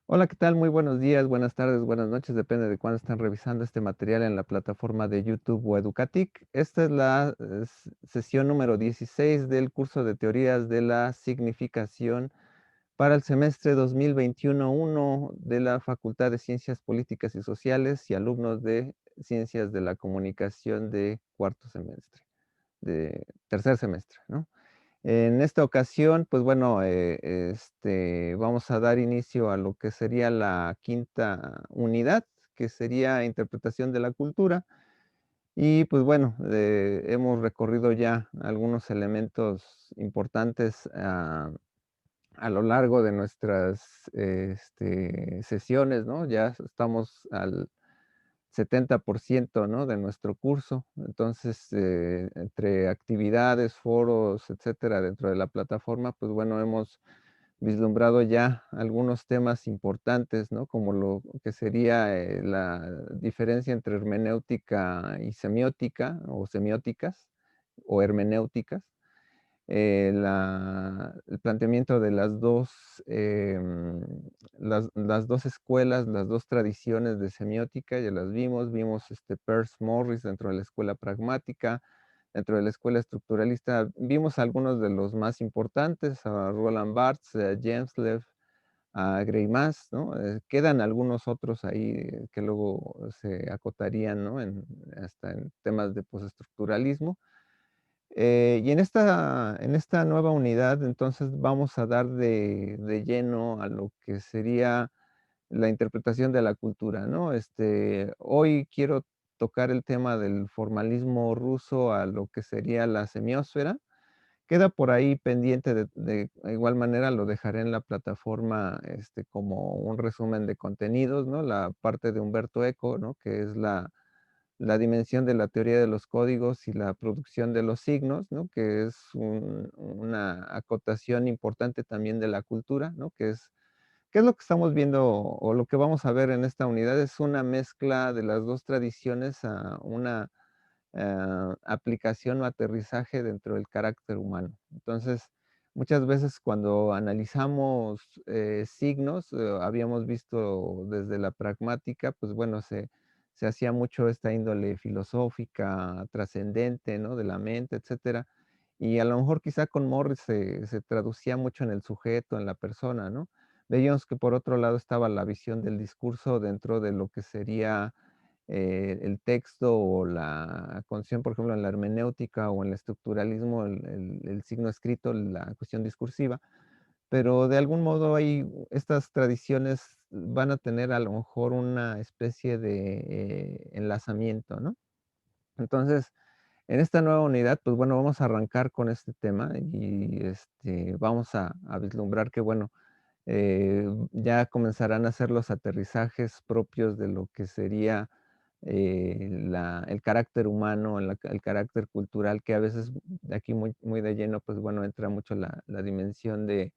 Hola, ¿qué tal? Muy buenos días, buenas tardes, buenas noches, depende de cuándo están revisando este material en la plataforma de YouTube o Educatic. Esta es la sesión número 16 del curso de teorías de la significación para el semestre 2021-1 de la Facultad de Ciencias Políticas y Sociales y alumnos de Ciencias de la Comunicación de cuarto semestre, de tercer semestre, ¿no? En esta ocasión, pues bueno, vamos a dar inicio a lo que sería la quinta unidad, que sería interpretación de la cultura. Y pues bueno, hemos recorrido ya algunos elementos importantes a lo largo de nuestras sesiones, ¿no? Ya estamos al 70%, ¿no? De nuestro curso. Entonces, entre actividades, foros, etcétera, dentro de la plataforma, pues bueno, hemos vislumbrado ya algunos temas importantes, ¿no? Como lo que sería, la diferencia entre hermenéutica y semiótica, o semióticas, o hermenéuticas, el planteamiento de las dos, las 2 escuelas, las 2 tradiciones de semiótica, ya las vimos, Peirce Morris dentro de la escuela pragmática, dentro de la escuela estructuralista, vimos algunos de los más importantes, a Roland Barthes, a James Lev, a Gray Mass, ¿no? Quedan algunos otros ahí que luego se acotarían, ¿no? Hasta en temas de postestructuralismo. Y en esta nueva unidad, entonces, vamos a dar de lleno a lo que sería la interpretación de la cultura, ¿no? Hoy quiero tocar el tema del formalismo ruso a lo que sería la semiósfera. Queda por ahí pendiente de igual manera lo dejaré en la plataforma, como un resumen de contenidos, ¿no? La parte de Humberto Eco, ¿no? Que es la dimensión de la teoría de los códigos y la producción de los signos, ¿no? Que es una acotación importante también de la cultura, ¿no? ¿Qué es lo que estamos viendo o lo que vamos a ver en esta unidad? Es una mezcla de las 2 tradiciones a una, aplicación o aterrizaje dentro del carácter humano. Entonces, muchas veces cuando analizamos, signos, habíamos visto desde la pragmática, pues bueno, se hacía mucho esta índole filosófica, trascendente, ¿no? De la mente, etcétera. Y a lo mejor quizá con Morris se traducía mucho en el sujeto, en la persona, ¿no? Veíamos que por otro lado estaba la visión del discurso dentro de lo que sería, el texto o la concepción, por ejemplo, en la hermenéutica o en el estructuralismo, el signo escrito, la cuestión discursiva, pero de algún modo hay estas tradiciones van a tener a lo mejor una especie de, enlazamiento, ¿no? Entonces, en esta nueva unidad, pues bueno, vamos a arrancar con este tema y, vamos a vislumbrar que, bueno, ya comenzarán a hacer los aterrizajes propios de lo que sería, el carácter humano, el carácter cultural, que a veces aquí muy de lleno, pues bueno, entra mucho la dimensión de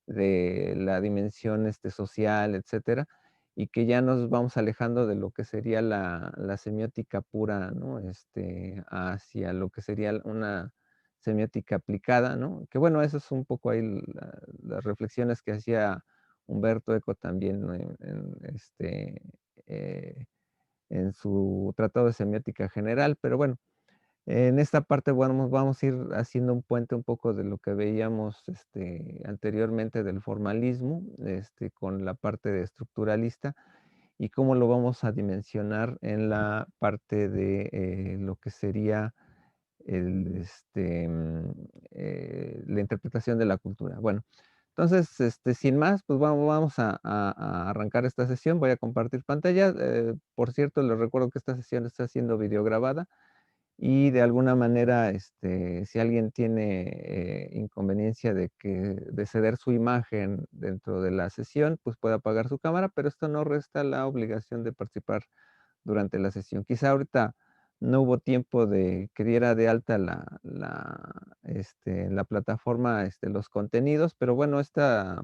la dimensión, social, etcétera, y que ya nos vamos alejando de lo que sería la semiótica pura, ¿no? Hacia lo que sería una semiótica aplicada, ¿no? Que bueno, eso es un poco ahí las reflexiones que hacía Humberto Eco también, ¿no? Eh, en su tratado de semiótica general, pero bueno, en esta parte, bueno, vamos a ir haciendo un puente un poco de lo que veíamos, anteriormente del formalismo, con la parte de estructuralista, y cómo lo vamos a dimensionar en la parte de, lo que sería el, la interpretación de la cultura. Bueno, entonces, sin más, pues vamos a arrancar esta sesión. Voy a compartir pantalla. Por cierto, les recuerdo que esta sesión está siendo videograbada y de alguna manera, si alguien tiene, inconveniencia de ceder su imagen dentro de la sesión, pues puede apagar su cámara, pero esto no resta la obligación de participar durante la sesión. Quizá ahorita no hubo tiempo de que diera de alta la plataforma, los contenidos, pero bueno, esta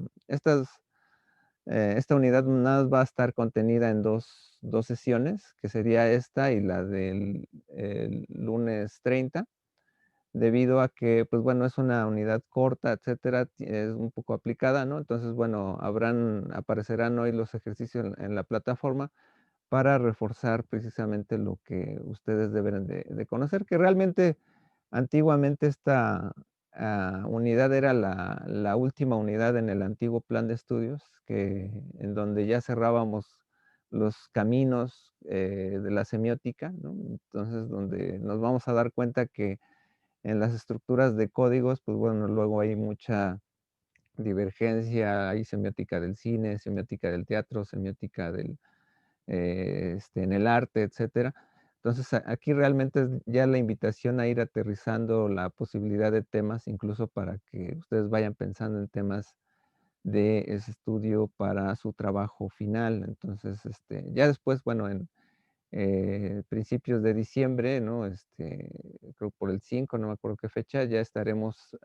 unidad nada más va a estar contenida en dos sesiones, que sería esta y la del el lunes 30. debido a que, pues, bueno, es una unidad corta, etcétera, es un poco aplicada, ¿no? Entonces, bueno, aparecerán hoy los ejercicios en la plataforma para reforzar precisamente lo que ustedes deben de conocer, que realmente antiguamente esta, unidad era la última unidad en el antiguo plan de estudios, en donde ya cerrábamos los caminos, de la semiótica, ¿no? Entonces, donde nos vamos a dar cuenta que en las estructuras de códigos, pues, bueno, luego hay mucha divergencia, hay semiótica del cine, semiótica del teatro, semiótica en el arte, etcétera. Entonces, aquí realmente es ya la invitación a ir aterrizando la posibilidad de temas, incluso para que ustedes vayan pensando en temas de ese estudio para su trabajo final. Entonces, ya después, bueno, en principios de diciembre, ¿no? Creo por el 5, no me acuerdo qué fecha, ya estaremos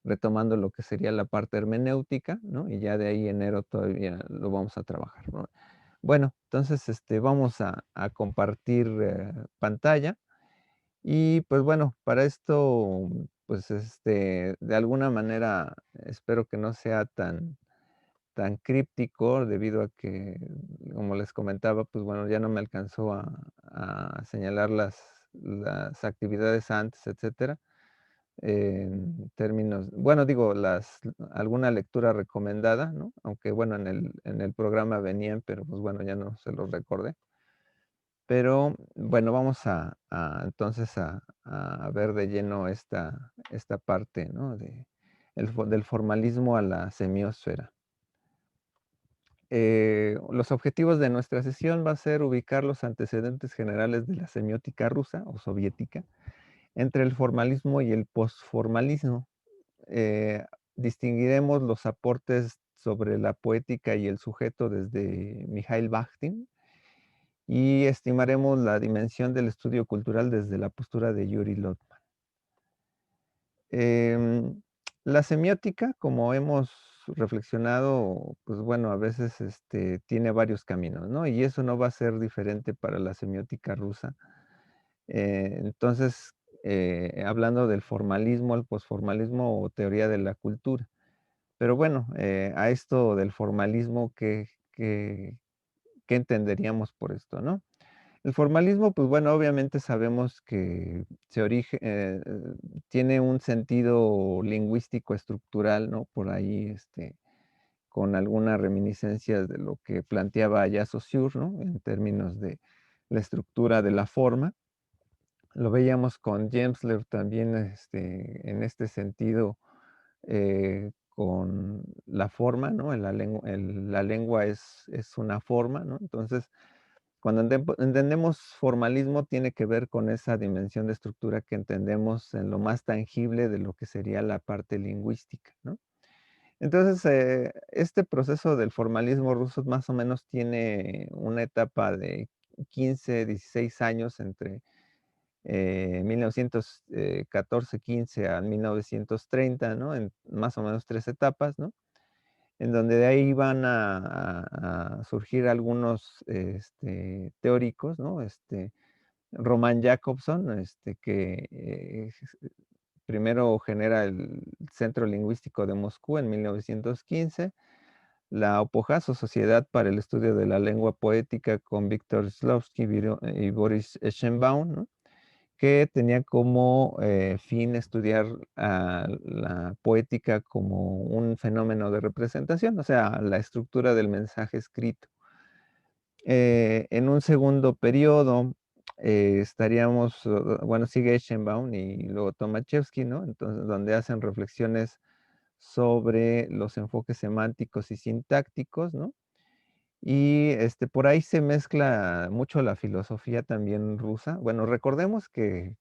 retomando lo que sería la parte hermenéutica, ¿no? Y ya de ahí enero todavía lo vamos a trabajar, ¿no? Bueno, entonces, vamos a compartir, pantalla y, pues, bueno, para esto, pues, de alguna manera espero que no sea tan críptico debido a que, como les comentaba, pues, bueno, ya no me alcanzó a señalar las actividades antes, etcétera. En términos, bueno, digo, alguna lectura recomendada, ¿no? Aunque, bueno, en el programa venían, pero, pues, bueno, ya no se los recordé. Pero, bueno, vamos entonces a ver de lleno esta parte, ¿no? Del formalismo a la semiósfera. Los objetivos de nuestra sesión va a ser ubicar los antecedentes generales de la semiótica rusa o soviética entre el formalismo y el posformalismo. eh, Distinguiremos los aportes sobre la poética y el sujeto desde Mikhail Bakhtin y estimaremos la dimensión del estudio cultural desde la postura de Yuri Lotman. Em, la semiótica, como hemos reflexionado, pues bueno, a veces tiene varios caminos, ¿no? Y eso no va a ser diferente para la semiótica rusa. Entonces, hablando del formalismo, el posformalismo o teoría de la cultura. Pero bueno, a esto del formalismo, ¿qué entenderíamos por esto, no? El formalismo, pues bueno, obviamente sabemos que tiene un sentido lingüístico estructural, ¿no? Por ahí, con algunas reminiscencias de lo que planteaba ya Saussure, ¿no? En términos de la estructura de la forma. Lo veíamos con Gemsler también, en este sentido, con la forma, ¿no? La lengua es una forma, ¿no? Entonces, cuando entendemos formalismo, tiene que ver con esa dimensión de estructura que entendemos en lo más tangible de lo que sería la parte lingüística, ¿no? Entonces, este proceso del formalismo ruso más o menos tiene una etapa de 15, 16 años entre 1914-15 a 1930, ¿no? En más o menos 3 etapas, ¿no? En donde de ahí van a surgir algunos, teóricos, ¿no? Roman Jakobson, que, primero genera el Centro Lingüístico de Moscú en 1915, la Opojaso, Sociedad para el Estudio de la Lengua Poética, con Víctor Szlowski y Boris Eschenbaum, ¿no? Que tenía como, fin estudiar a la poética como un fenómeno de representación, o sea, la estructura del mensaje escrito. En un segundo periodo, estaríamos, bueno, sigue Eschenbaum y luego Tomaszewski, ¿no? Entonces, donde hacen reflexiones sobre los enfoques semánticos y sintácticos, ¿no? Y, por ahí se mezcla mucho la filosofía también rusa. Bueno, recordemos que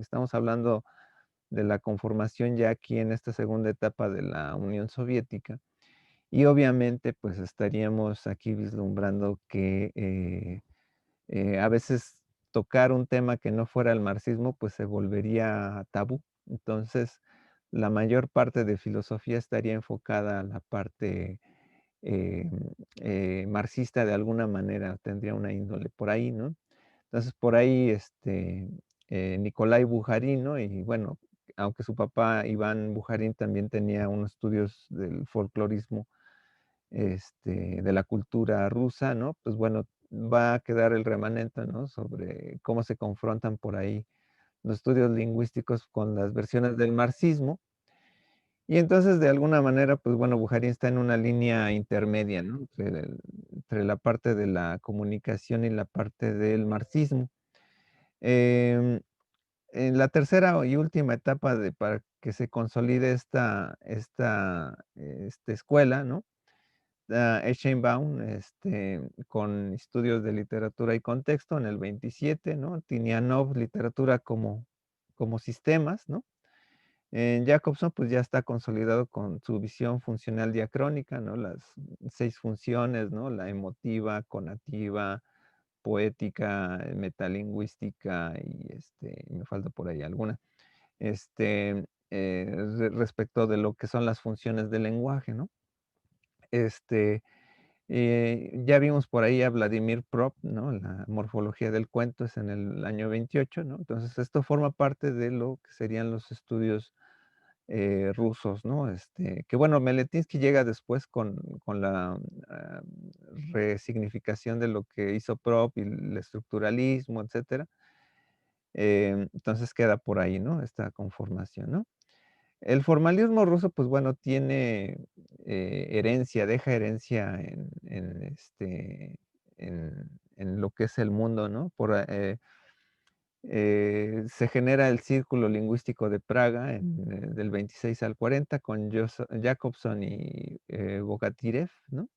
estamos hablando de la conformación ya aquí en esta segunda etapa de la Unión Soviética, y obviamente, pues, estaríamos aquí vislumbrando que, a veces tocar un tema que no fuera el marxismo, pues, se volvería tabú. Entonces, la mayor parte de filosofía estaría enfocada a la parte eh, marxista de alguna manera, tendría una índole por ahí, ¿no? Entonces, por ahí, Nikolai Bujarin, ¿no? Y bueno, aunque su papá, Iván Bujarin, también tenía unos estudios del folclorismo, de la cultura rusa, ¿no? Pues bueno, va a quedar el remanente, ¿no? Sobre cómo se confrontan por ahí los estudios lingüísticos con las versiones del marxismo. Y entonces, de alguna manera, pues bueno, Bujarin está en una línea intermedia, ¿no? Entre la parte de la comunicación y la parte del marxismo. Em, en la tercera y última etapa para que se consolide esta escuela, ¿no? Eschenbaum, con estudios de literatura y contexto en el 27, ¿no? Tinianov, literatura como sistemas, ¿no? Jacobson, pues, ya está consolidado con su visión funcional diacrónica, ¿no? Las 6 funciones, ¿no? La emotiva, conativa, poética, metalingüística y, me falta por ahí alguna. Respecto de lo que son las funciones del lenguaje, ¿no? Este, ya vimos por ahí a Vladimir Prop, ¿no? La morfología del cuento es en el año 28, ¿no? Entonces, esto forma parte de lo que serían los estudios rusos, ¿no? Que bueno, Meletinsky llega después con la resignificación de lo que hizo Prop y el estructuralismo, etcétera. Entonces queda por ahí, ¿no? Esta conformación, ¿no? El formalismo ruso, pues bueno, tiene herencia, deja herencia en lo que es el mundo, ¿no? Se genera el Círculo Lingüístico de Praga del 26 al 40 con Jacobson y Bogatyrev, ¿no?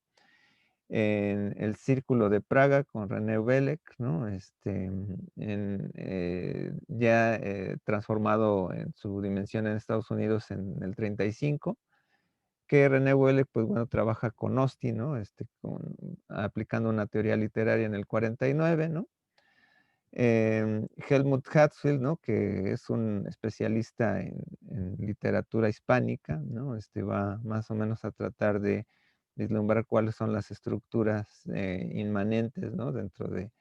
En el Círculo de Praga con René Belek, ¿no? Ya transformado en su dimensión en Estados Unidos en el 35, que René Belek, pues bueno, trabaja con Austin, ¿no? Aplicando una teoría literaria en el 49, ¿no? Helmut Hatzfeld, ¿no? Que es un especialista en literatura hispánica, ¿no? Va más o menos a tratar de vislumbrar cuáles son las estructuras inmanentes, ¿no? Dentro de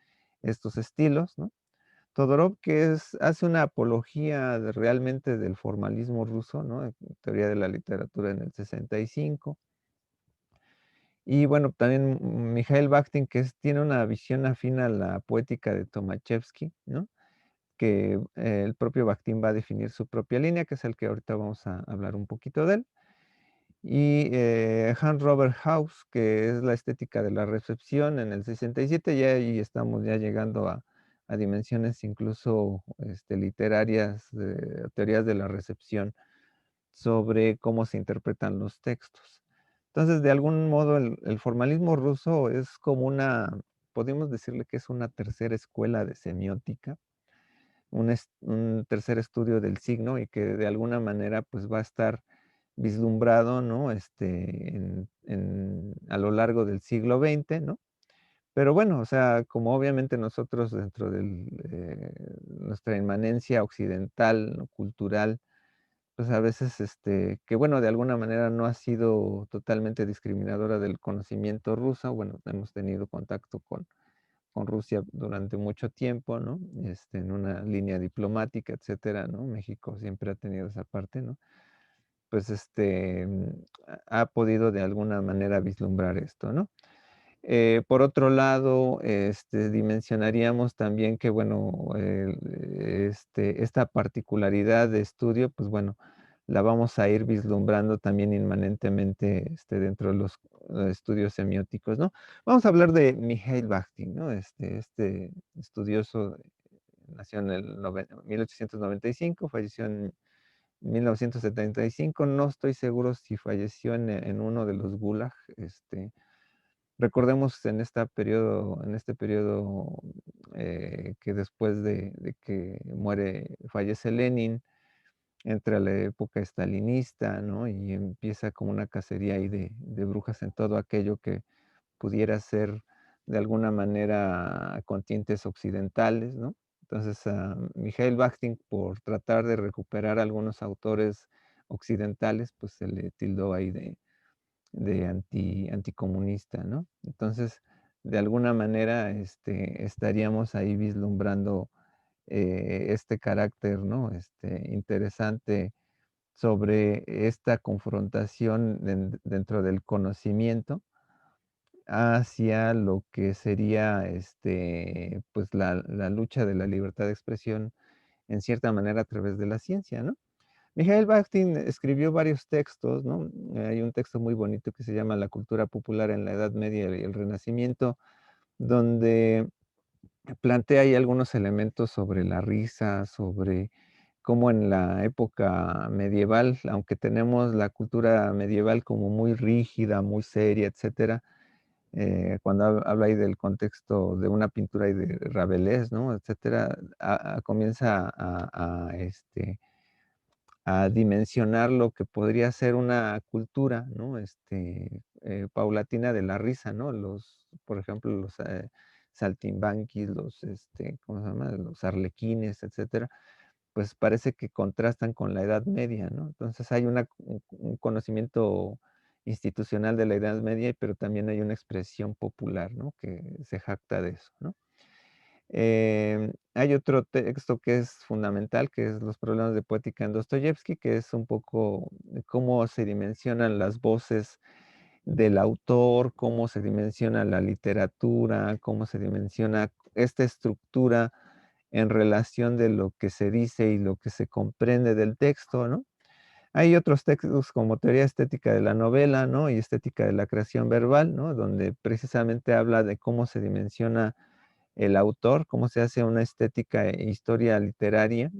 estos estilos, ¿no? Todorov, que hace una apología realmente del formalismo ruso, ¿no? En teoría de la literatura en el 65. Y bueno, también Mikhail Bakhtin, tiene una visión afín a la poética de Tomaszewski, ¿no? Que el propio Bakhtin va a definir su propia línea, que es el que ahorita vamos a hablar un poquito de él. Y Hans Robert Haus, que es la estética de la recepción en el 67, ya ahí estamos ya llegando a dimensiones incluso literarias, teorías de la recepción sobre cómo se interpretan los textos. Entonces, de algún modo, el formalismo ruso es como podemos decirle que es una tercera escuela de semiótica, un tercer estudio del signo y que de alguna manera pues va a estar vislumbrado, ¿no? A lo largo del siglo XX, ¿no? Pero bueno, o sea, como obviamente nosotros dentro de nuestra inmanencia occidental, ¿no? Cultural, pues a veces, que bueno, de alguna manera no ha sido totalmente discriminadora del conocimiento ruso, bueno, hemos tenido contacto con Rusia durante mucho tiempo, ¿no? En una línea diplomática, etcétera, ¿no? México siempre ha tenido esa parte, ¿no? Pues, ha podido de alguna manera vislumbrar esto, ¿no? Por otro lado, dimensionaríamos también que, bueno, esta particularidad de estudio, pues bueno, la vamos a ir vislumbrando también inmanentemente dentro de los estudios semióticos, ¿no? Vamos a hablar de Mikhail Bakhtin, ¿no? Este estudioso nació en el 1895, falleció en 1975. No estoy seguro si falleció en uno de los gulag. Recordemos en este periodo que después de que fallece Lenin, entra la época estalinista, ¿no? Y empieza como una cacería ahí de brujas en todo aquello que pudiera ser de alguna manera con tintes occidentales, ¿no? Entonces, a Mikhail Bakhtin, por tratar de recuperar algunos autores occidentales, pues se le tildó ahí de anticomunista, ¿no? Entonces, de alguna manera, estaríamos ahí vislumbrando este carácter, ¿no? Interesante sobre esta confrontación dentro del conocimiento hacia lo que sería, pues, la lucha de la libertad de expresión, en cierta manera, a través de la ciencia, ¿no? Mijaíl Bakhtin escribió varios textos, ¿no? Hay un texto muy bonito que se llama La cultura popular en la Edad Media y el Renacimiento, donde plantea ahí algunos elementos sobre la risa, sobre cómo en la época medieval, aunque tenemos la cultura medieval como muy rígida, muy seria, etcétera, cuando habla ahí del contexto de una pintura ahí de Rabelais, ¿no? Etcétera, comienza a dimensionar lo que podría ser una cultura, ¿no? Paulatina de la risa, ¿no? Por ejemplo, los saltimbanquis, ¿cómo se llama? Los arlequines, etcétera, pues parece que contrastan con la Edad Media, ¿no? Entonces hay un conocimiento institucional de la Edad Media, pero también hay una expresión popular, ¿no? Que se jacta de eso, ¿no? Hay otro texto que es fundamental, que es Los problemas de poética en Dostoyevski, que es un poco de cómo se dimensionan las voces del autor, cómo se dimensiona la literatura, cómo se dimensiona esta estructura en relación de lo que se dice y lo que se comprende del texto, ¿no? Hay otros textos como Teoría estética de la novela, ¿no? Y Estética de la creación verbal, ¿no? Donde precisamente habla de cómo se dimensiona el autor, cómo se hace una estética e historia literaria,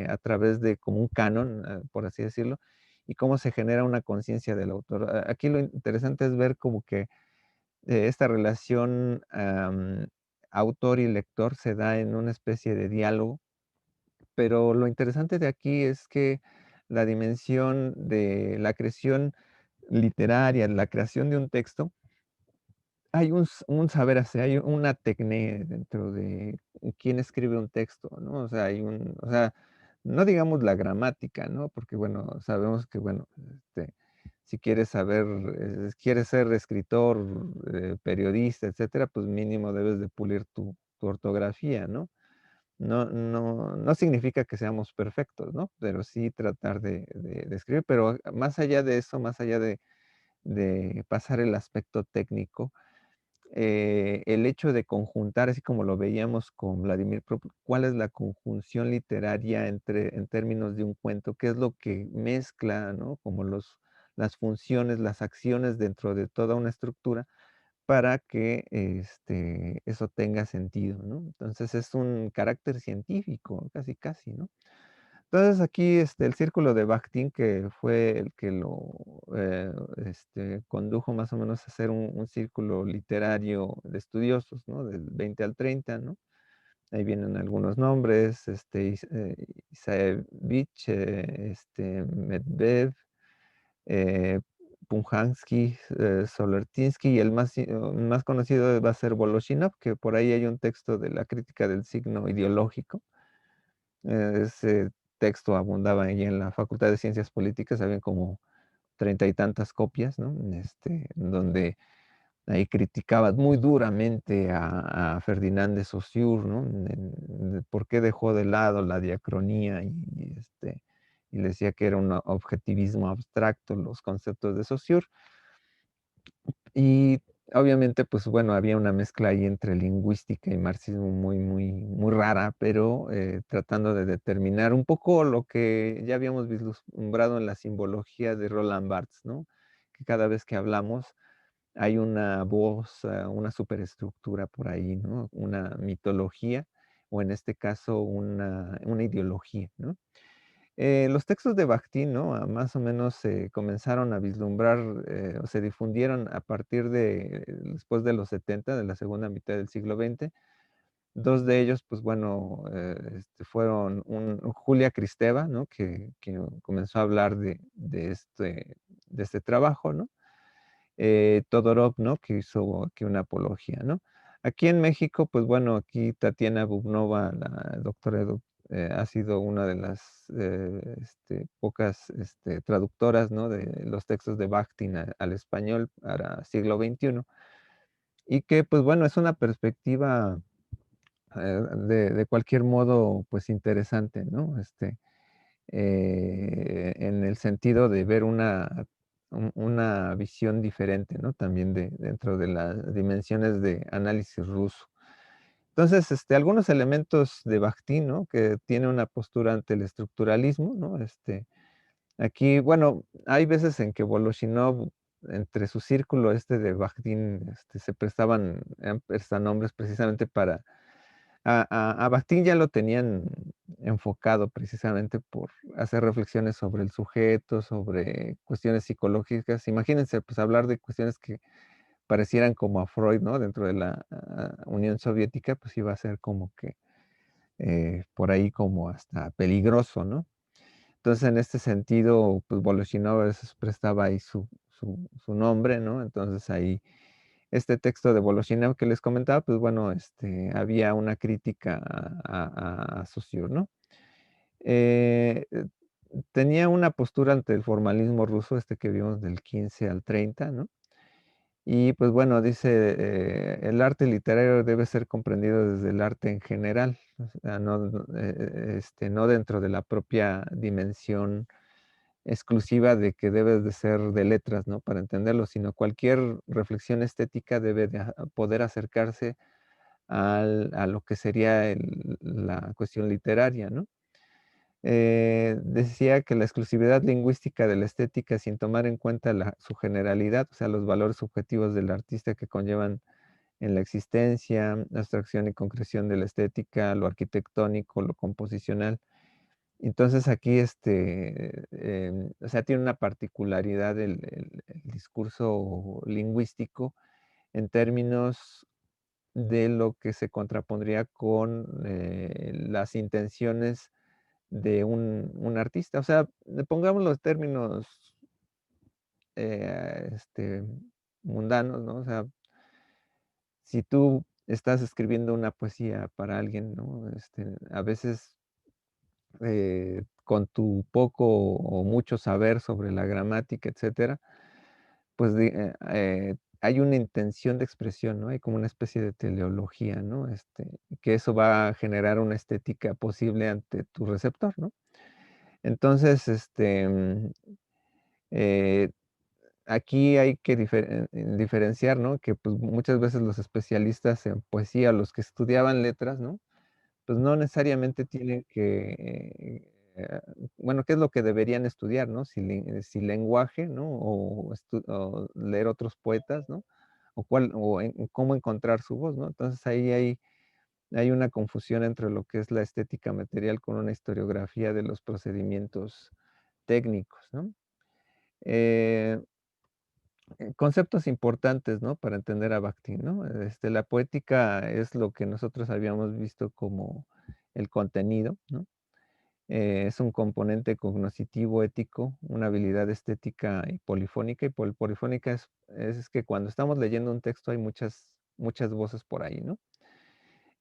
a través de como un canon, por así decirlo, y cómo se genera una conciencia del autor. Aquí lo interesante es ver como que esta relación autor y lector se da en una especie de diálogo, pero lo interesante de aquí es que la dimensión de la creación literaria, la creación de un texto, hay un saber hacer, hay una tecné dentro de quién escribe un texto, ¿no? O sea, no digamos la gramática, ¿no? Porque, bueno, sabemos que, bueno, si quieres saber, quieres ser escritor, periodista, etcétera, pues mínimo debes de pulir tu ortografía, ¿no? No significa que seamos perfectos, ¿no? Pero sí tratar de escribir, pero más allá de eso, más allá de pasar el aspecto técnico, el hecho de conjuntar, así como lo veíamos con Vladimir Prop, ¿cuál es la conjunción literaria en términos de un cuento? ¿Qué es lo que mezcla, ¿no? Como las funciones, las acciones dentro de toda una estructura para que eso tenga sentido, ¿no? Entonces es un carácter científico, casi, casi, ¿no? Entonces aquí el círculo de Bakhtin, que fue el que lo condujo más o menos a hacer un círculo literario de estudiosos, ¿no? Del 20 al 30, ¿no? Ahí vienen algunos nombres, Isayevich, Medvedev, eh, Punjansky, Solertinsky, y el más conocido va a ser Voloshinov, que por ahí hay un texto de la crítica del signo ideológico. Ese texto abundaba ahí en la Facultad de Ciencias Políticas, había como treinta y tantas copias, ¿no? Donde ahí criticaba muy duramente a Ferdinand de Saussure, ¿no? De por qué dejó de lado la diacronía y le decía que era un objetivismo abstracto los conceptos de Saussure. Y obviamente, pues bueno, había una mezcla ahí entre lingüística y marxismo muy, muy, muy rara, pero tratando de determinar un poco lo que ya habíamos vislumbrado en la simbología de Roland Barthes, ¿no? Que cada vez que hablamos hay una voz, una superestructura por ahí, ¿no? Una mitología, o en este caso una ideología, ¿no? Los textos de Bakhtin, ¿no? Más o menos se comenzaron a vislumbrar, o se difundieron a partir después de los 70, de la segunda mitad del siglo XX. Dos de ellos, pues bueno, fueron Julia Kristeva, ¿no? Que comenzó a hablar de este trabajo, ¿no? Todorov, ¿no? Que hizo aquí una apología, ¿no? Aquí en México, pues bueno, aquí Tatiana Bubnova, la doctora ha sido una de las pocas traductoras, ¿no? De los textos de Bakhtin al español para siglo XXI. Y que, pues bueno, es una perspectiva de cualquier modo, pues, interesante, ¿no? En el sentido de ver una visión diferente, ¿no? También dentro de las dimensiones de análisis ruso. Entonces, algunos elementos de Bakhtin, ¿no? Que tiene una postura ante el estructuralismo, ¿no? Aquí, bueno, hay veces en que Voloshinov, entre su círculo de Bakhtin, se prestaban prestanombres precisamente para a Bakhtin ya lo tenían enfocado precisamente por hacer reflexiones sobre el sujeto, sobre cuestiones psicológicas. Imagínense, pues, hablar de cuestiones que parecieran como a Freud, ¿no? Dentro de la, Unión Soviética, pues, iba a ser como que, por ahí como hasta peligroso, ¿no? Entonces, en este sentido, pues, Voloshinov a veces prestaba ahí su nombre, ¿no? Entonces, ahí este texto de Voloshinov que les comentaba, pues bueno, había una crítica a Saussure, ¿no? Eh, tenía una postura ante el formalismo ruso, que vimos del 15 al 30, ¿no? Y pues bueno, dice, el arte literario debe ser comprendido desde el arte en general, o sea, no dentro de la propia dimensión exclusiva de que debes de ser de letras, ¿no? Para entenderlo, sino cualquier reflexión estética debe de poder acercarse a lo que sería la cuestión literaria, ¿no? Decía que la exclusividad lingüística de la estética sin tomar en cuenta su generalidad, o sea, los valores subjetivos del artista que conllevan en la existencia, la abstracción y concreción de la estética, lo arquitectónico, lo composicional. Entonces aquí, o sea, tiene una particularidad el discurso lingüístico en términos de lo que se contrapondría con las intenciones de un artista. O sea, pongamos los términos mundanos, ¿no? O sea, si tú estás escribiendo una poesía para alguien, ¿no? A veces con tu poco o mucho saber sobre la gramática, etcétera, pues hay una intención de expresión, ¿no? Hay como una especie de teleología, ¿no? Que eso va a generar una estética posible ante tu receptor, ¿no? Entonces, eh, aquí hay que diferenciar, ¿no? Que pues muchas veces los especialistas en poesía, los que estudiaban letras, ¿no? Pues no necesariamente tienen que, bueno, ¿qué es lo que deberían estudiar, no? Si lenguaje, ¿no? O leer otros poetas, ¿no? O cómo encontrar su voz, ¿no? Entonces ahí hay una confusión entre lo que es la estética material con una historiografía de los procedimientos técnicos, ¿no? Eh, conceptos importantes, ¿no? Para entender a Bakhtin, ¿no? La poética es lo que nosotros habíamos visto como el contenido, ¿no? Es un componente cognoscitivo ético, una habilidad estética y polifónica. Y polifónica es que cuando estamos leyendo un texto hay muchas voces por ahí, ¿no?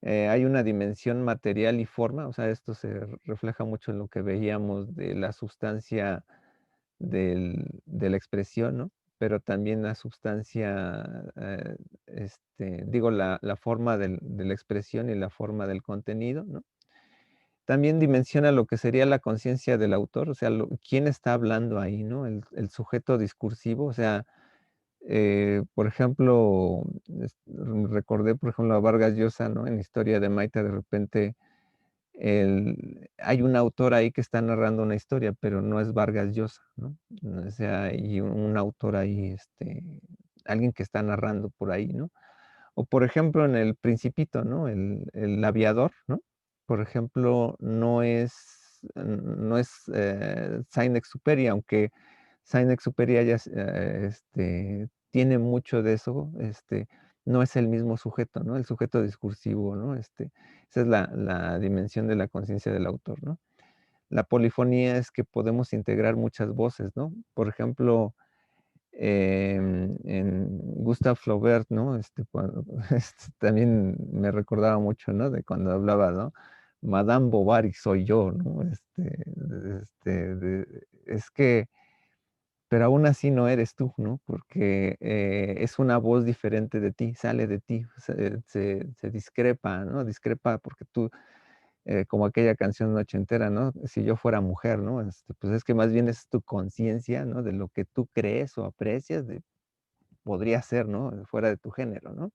Hay una dimensión material y forma, o sea, esto se refleja mucho en lo que veíamos de la sustancia de la expresión, ¿no? Pero también la sustancia, digo, la forma de la expresión y la forma del contenido, ¿no? También dimensiona lo que sería la conciencia del autor, o sea, quién está hablando ahí, ¿no? El sujeto discursivo, o sea, por ejemplo, recordé, por ejemplo, a Vargas Llosa, ¿no? En Historia de Maita, de repente hay un autor ahí que está narrando una historia, pero no es Vargas Llosa, ¿no? O sea, hay un autor ahí, alguien que está narrando por ahí, ¿no? O por ejemplo, en El Principito, ¿no? El aviador, ¿no? Por ejemplo, no es Saint-Exupéry, aunque Saint-Exupéry tiene mucho de eso, no es el mismo sujeto, ¿no? El sujeto discursivo, ¿no? Esa es la dimensión de la conciencia del autor, ¿no? La polifonía es que podemos integrar muchas voces, ¿no? Por ejemplo, en Gustave Flaubert, ¿no? También me recordaba mucho, ¿no? De cuando hablaba, ¿no? Madame Bovary soy yo, ¿no? Es que pero aún así no eres tú, ¿no? Porque, es una voz diferente de ti, sale de ti, se discrepa, ¿no? Discrepa porque tú, como aquella canción ochentera, ¿no? Si yo fuera mujer, ¿no? Pues, es que más bien es tu conciencia, ¿no? De lo que tú crees o aprecias de podría ser, ¿no? Fuera de tu género, ¿no?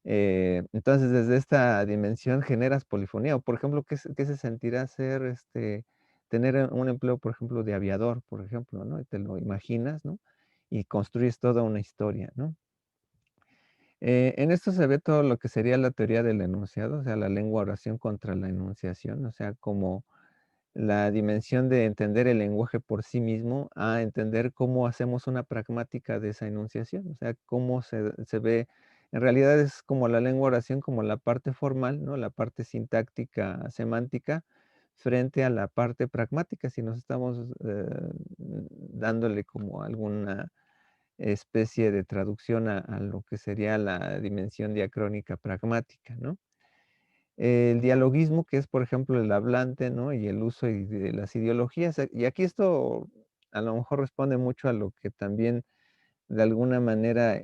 Entonces, desde esta dimensión generas polifonía, o por ejemplo, ¿qué se sentirá ser, tener un empleo, por ejemplo, de aviador, por ejemplo, ¿no? Y te lo imaginas, ¿no? Y construyes toda una historia, ¿no? En esto se ve todo lo que sería la teoría del enunciado, o sea, la lengua oración contra la enunciación, o sea, como la dimensión de entender el lenguaje por sí mismo a entender cómo hacemos una pragmática de esa enunciación, o sea, cómo se ve, en realidad es como la lengua oración, como la parte formal, ¿no? La parte sintáctica, semántica, frente a la parte pragmática, si nos estamos dándole como alguna especie de traducción a lo que sería la dimensión diacrónica pragmática, ¿no? El dialoguismo, que es, por ejemplo, el hablante, ¿no? Y el uso de las ideologías. Y aquí esto a lo mejor responde mucho a lo que también de alguna manera,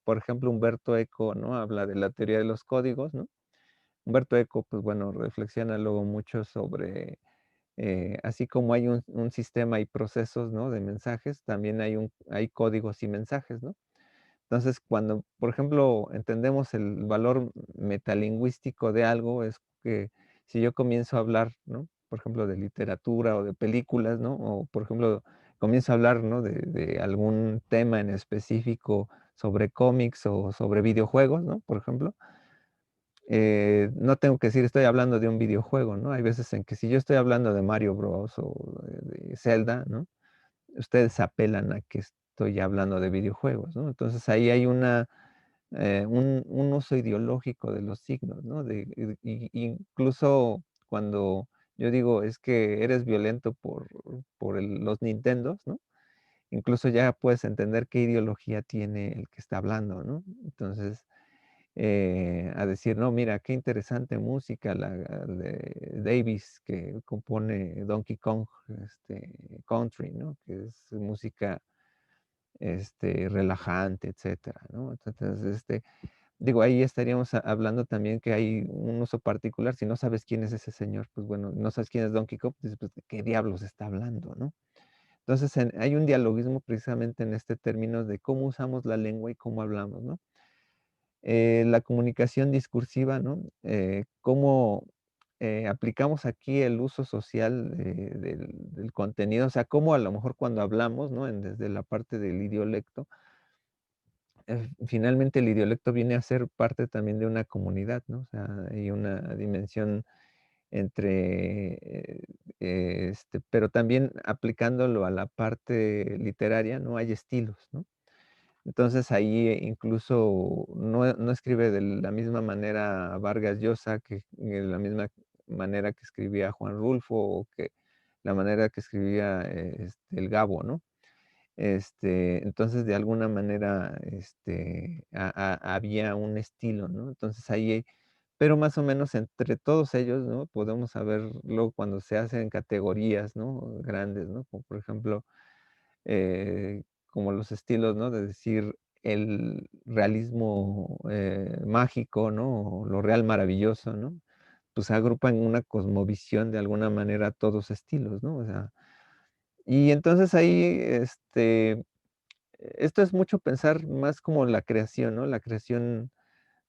por ejemplo, Humberto Eco, ¿no? Habla de la teoría de los códigos, ¿no? Humberto Eco, pues bueno, reflexiona luego mucho sobre, así como hay un sistema y procesos, ¿no? De mensajes, también hay códigos y mensajes, ¿no? Entonces, cuando, por ejemplo, entendemos el valor metalingüístico de algo, es que si yo comienzo a hablar, ¿no? Por ejemplo, de literatura o de películas, ¿no? O, por ejemplo, comienzo a hablar, ¿no? De algún tema en específico sobre cómics o sobre videojuegos, ¿no? Por ejemplo, no tengo que decir estoy hablando de un videojuego, ¿no? Hay veces en que si yo estoy hablando de Mario Bros. O de Zelda, ¿no? Ustedes apelan a que estoy hablando de videojuegos, ¿no? Entonces ahí hay un uso ideológico de los signos, ¿no? Incluso cuando yo digo es que eres violento por los Nintendos, ¿no? Incluso ya puedes entender qué ideología tiene el que está hablando, ¿no? Entonces, a decir, no, mira, qué interesante música la de Davis que compone Donkey Kong Country, ¿no? Que es música relajante, etcétera, ¿no? Entonces, digo, ahí estaríamos hablando también que hay un uso particular. Si no sabes quién es ese señor, pues bueno, no sabes quién es Donkey Kong, dices, pues, ¿de qué diablos está hablando, no? Entonces, hay un dialogismo precisamente en este término de cómo usamos la lengua y cómo hablamos, ¿no? La comunicación discursiva, ¿no? Cómo aplicamos aquí el uso social del contenido, o sea, cómo a lo mejor cuando hablamos, ¿no? Desde la parte del idiolecto, finalmente el idiolecto viene a ser parte también de una comunidad, ¿no? O sea, hay una dimensión entre, pero también aplicándolo a la parte literaria, ¿no? Hay estilos, ¿no? Entonces ahí incluso no escribe de la misma manera Vargas Llosa que de la misma manera que escribía Juan Rulfo o que la manera que escribía el Gabo, ¿no? Entonces de alguna manera había un estilo, ¿no? Entonces ahí, pero más o menos entre todos ellos, ¿no? Podemos saberlo cuando se hacen categorías, ¿no? Grandes, ¿no? Como por ejemplo, como los estilos, ¿no? De decir el realismo mágico, ¿no? O lo real maravilloso, ¿no? Pues agrupan en una cosmovisión de alguna manera todos estilos, ¿no? O sea, y entonces ahí, esto es mucho pensar más como la creación, ¿no? La creación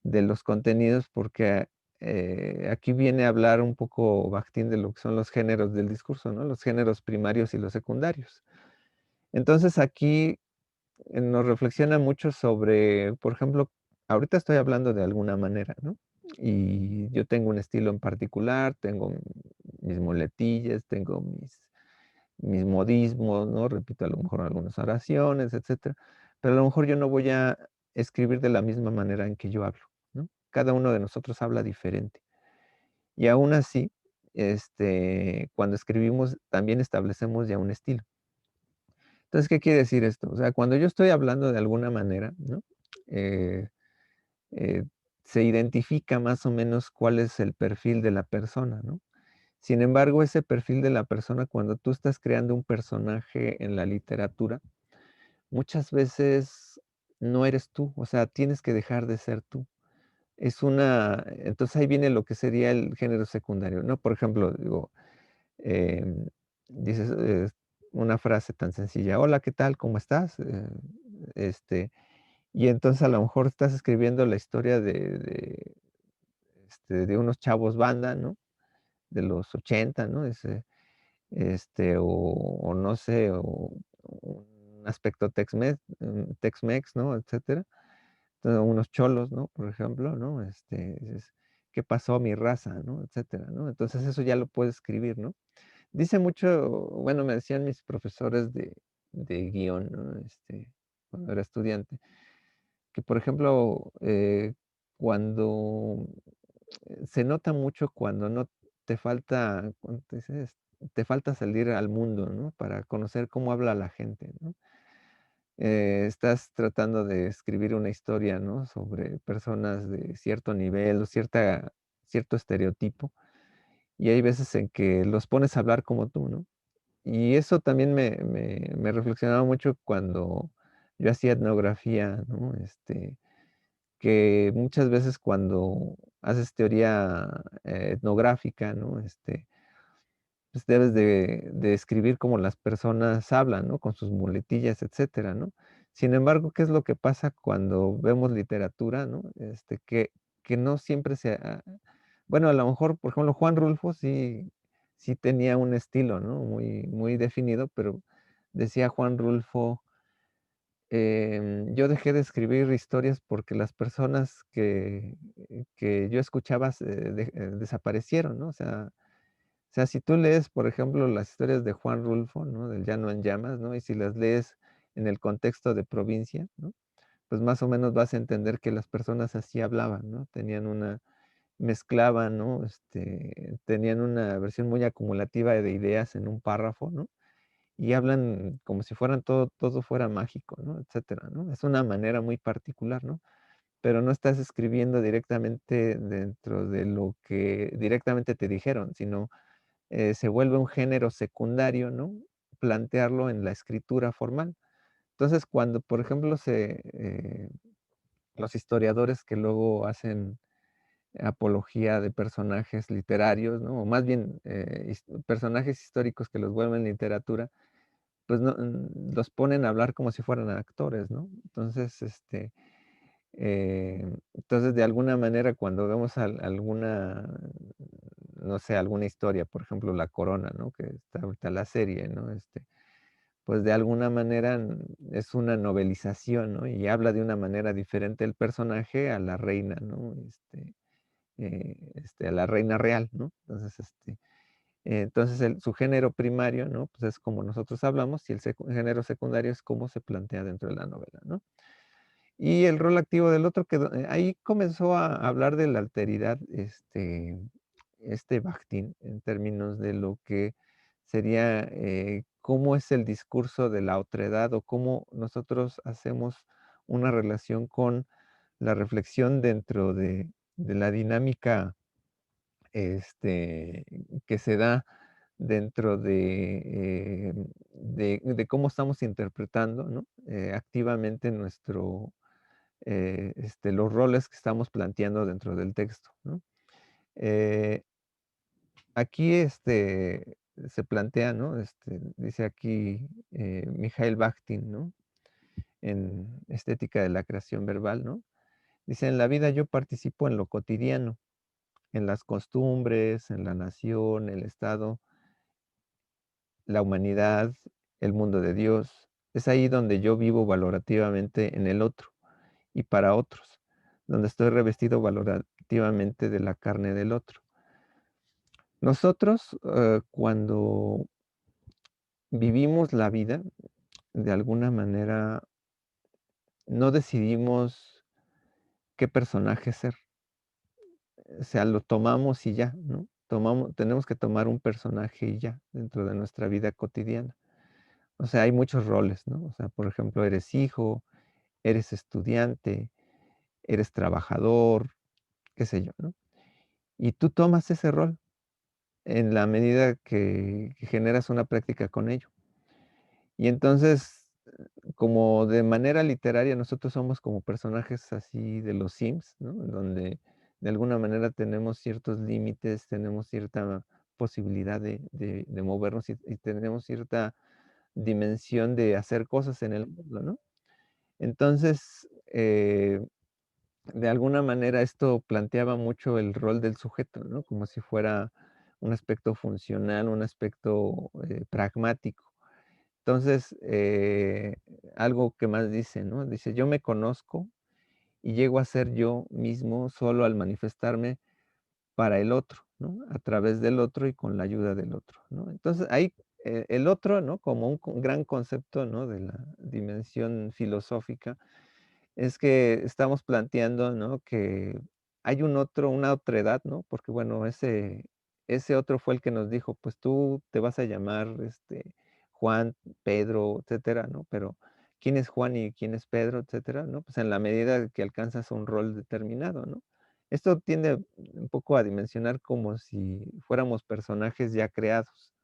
de los contenidos, porque aquí viene a hablar un poco Bakhtin de lo que son los géneros del discurso, ¿no? Los géneros primarios y los secundarios. Entonces aquí nos reflexiona mucho sobre, por ejemplo, ahorita estoy hablando de alguna manera, ¿no? Y yo tengo un estilo en particular, tengo mis muletillas, tengo mis modismos, ¿no? Repito a lo mejor algunas oraciones, etcétera. Pero a lo mejor yo no voy a escribir de la misma manera en que yo hablo, ¿no? Cada uno de nosotros habla diferente. Y aún así, cuando escribimos también establecemos ya un estilo. Entonces, ¿qué quiere decir esto? O sea, cuando yo estoy hablando de alguna manera, ¿no? Eh, eh, se identifica más o menos cuál es el perfil de la persona, ¿no? Sin embargo, ese perfil de la persona, cuando tú estás creando un personaje en la literatura, muchas veces no eres tú, o sea, tienes que dejar de ser tú. Entonces ahí viene lo que sería el género secundario, ¿no? Por ejemplo, digo, em, dices, una frase tan sencilla: "Hola, ¿qué tal? ¿Cómo estás?". Este, y entonces a lo mejor estás escribiendo la historia de unos chavos banda, ¿no? De los 80, ¿no? O no sé, o un aspecto Tex-Mex, ¿no? Etcétera. Entonces, unos cholos, ¿no? Por ejemplo, ¿no? Dices: "¿Qué pasó, mi raza?", ¿no? Etcétera, ¿no? Entonces, eso ya lo puedes escribir, ¿no? Dice mucho, bueno, me decían mis profesores de guión, ¿no? Cuando era estudiante, que, por ejemplo, cuando se nota mucho cuando no te falta, ¿cómo te dices? Te falta salir al mundo, ¿no? Para conocer cómo habla la gente, ¿no? Estás tratando de escribir una historia, ¿no? Sobre personas de cierto nivel o cierto estereotipo, y hay veces en que los pones a hablar como tú, ¿no? Y eso también me reflexionaba mucho cuando yo hacía etnografía, ¿no? Que muchas veces cuando haces teoría, etnográfica, ¿no? Pues debes de escribir como las personas hablan, ¿no? Con sus muletillas, etcétera, ¿no? Sin embargo, ¿qué es lo que pasa cuando vemos literatura, no? Que no siempre bueno, a lo mejor, por ejemplo, Juan Rulfo sí tenía un estilo, ¿no? Muy definido, pero decía Juan Rulfo, yo dejé de escribir historias porque las personas que yo escuchaba desaparecieron, ¿no? O sea, si tú lees, por ejemplo, las historias de Juan Rulfo, ¿no? Del Llano en Llamas, ¿no? Y si las lees en el contexto de provincia, ¿no? Pues más o menos vas a entender que las personas así hablaban, ¿no? Mezclaban, ¿no? Tenían una versión muy acumulativa de ideas en un párrafo, ¿no? Y hablan como si todo fuera mágico, ¿no? Etcétera, ¿no? Es una manera muy particular, ¿no? Pero no estás escribiendo directamente dentro de lo que directamente te dijeron, sino se vuelve un género secundario, ¿no? Plantearlo en la escritura formal. Entonces, cuando, por ejemplo, los historiadores que luego hacen apología de personajes literarios, ¿no? O más bien, personajes históricos que los vuelven literatura, pues no, los ponen a hablar como si fueran actores, ¿no? Entonces, de alguna manera, cuando vemos no sé, alguna historia, por ejemplo, La Corona, ¿no? Que está ahorita la serie, ¿no? Pues de alguna manera es una novelización, ¿no? Y habla de una manera diferente el personaje a la reina, ¿no? A la reina real, ¿no? Entonces su género primario, ¿no? Pues es como nosotros hablamos y el género secundario es cómo se plantea dentro de la novela, ¿no? Y el rol activo del otro ahí comenzó a hablar de la alteridad, Bakhtin, en términos de lo que sería, cómo es el discurso de la otredad o cómo nosotros hacemos una relación con la reflexión dentro de la dinámica, este, que se da dentro de cómo estamos interpretando, ¿no? Activamente los roles que estamos planteando dentro del texto, ¿no? Eh, Aquí, se plantea, ¿no? Dice aquí, Mikhail Bakhtin, ¿no? En Estética de la creación verbal, ¿no? Dice: "En la vida yo participo en lo cotidiano, en las costumbres, en la nación, el Estado, la humanidad, el mundo de Dios. Es ahí donde yo vivo valorativamente en el otro y para otros, donde estoy revestido valorativamente de la carne del otro". Nosotros, cuando vivimos la vida, de alguna manera, no decidimos qué personaje ser. O sea, lo tomamos y ya, ¿no? Tenemos que tomar un personaje y ya, dentro de nuestra vida cotidiana. O sea, hay muchos roles, ¿no? O sea, por ejemplo, eres hijo, eres estudiante, eres trabajador, qué sé yo, ¿no? Y tú tomas ese rol. en la medida que generas una práctica con ello. Y entonces, como de manera literaria, nosotros somos como personajes así de los Sims, ¿no? En donde de alguna manera tenemos ciertos límites, tenemos cierta posibilidad de movernos y tenemos cierta dimensión de hacer cosas en el mundo, ¿no? Entonces, de alguna manera esto planteaba mucho el rol del sujeto, ¿no? Como si fuera un aspecto funcional, un aspecto pragmático. Entonces, algo que más dice, ¿no? Dice, yo me conozco y llego a ser yo mismo solo al manifestarme para el otro, ¿no? A través del otro y con la ayuda del otro, ¿no? Entonces, ahí el otro, ¿no? Como un gran concepto, ¿no? De la dimensión filosófica, es que estamos planteando, ¿no? Que hay un otro, una otredad, ¿no? Porque, bueno, ese otro fue el que nos dijo, pues tú te vas a llamar, Juan, Pedro, etcétera, ¿no? Pero, ¿quién es Juan y quién es Pedro, etcétera, no? Pues en la medida que alcanzas un rol determinado, ¿no? Esto tiende un poco a dimensionar como si fuéramos personajes ya creados.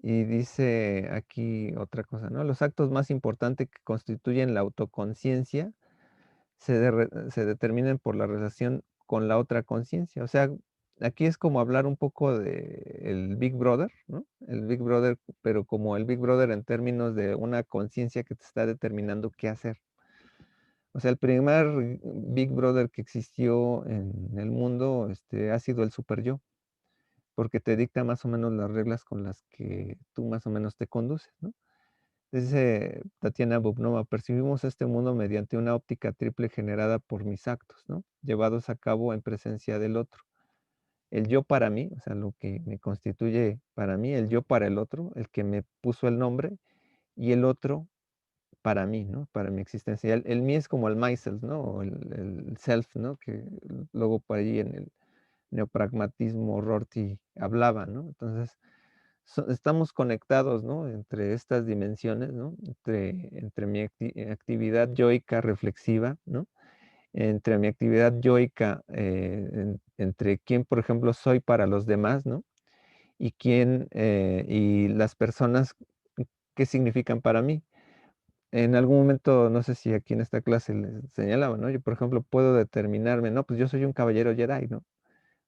Y dice aquí otra cosa, ¿no? Los actos más importantes que constituyen la autoconciencia se determinan por la relación con la otra conciencia. O sea, aquí es como hablar un poco de el Big Brother, ¿no? El Big Brother, pero como el Big Brother en términos de una conciencia que te está determinando qué hacer. O sea, el primer Big Brother que existió en el mundo, ha sido el super yo, porque te dicta más o menos las reglas con las que tú más o menos te conduces, ¿no? Dice Tatiana Bubnova, percibimos este mundo mediante una óptica triple generada por mis actos, ¿no? Llevados a cabo en presencia del otro. El yo para mí, o sea, lo que me constituye para mí, el yo para el otro, el que me puso el nombre, y el otro para mí, ¿no? Para mi existencia. El mí es como el myself, ¿no? O el self, ¿no? Que luego por ahí en el neopragmatismo Rorty hablaba, ¿no? Entonces, estamos conectados, ¿no? Entre estas dimensiones, ¿no? Entre mi actividad yoica reflexiva, ¿no? Entre mi actividad yoica, entre quién, por ejemplo, soy para los demás, ¿no? Y quién, y las personas, qué significan para mí. En algún momento, no sé si aquí en esta clase les señalaba, ¿no? Yo, por ejemplo, puedo determinarme, no, pues yo soy un caballero Jedi, ¿no?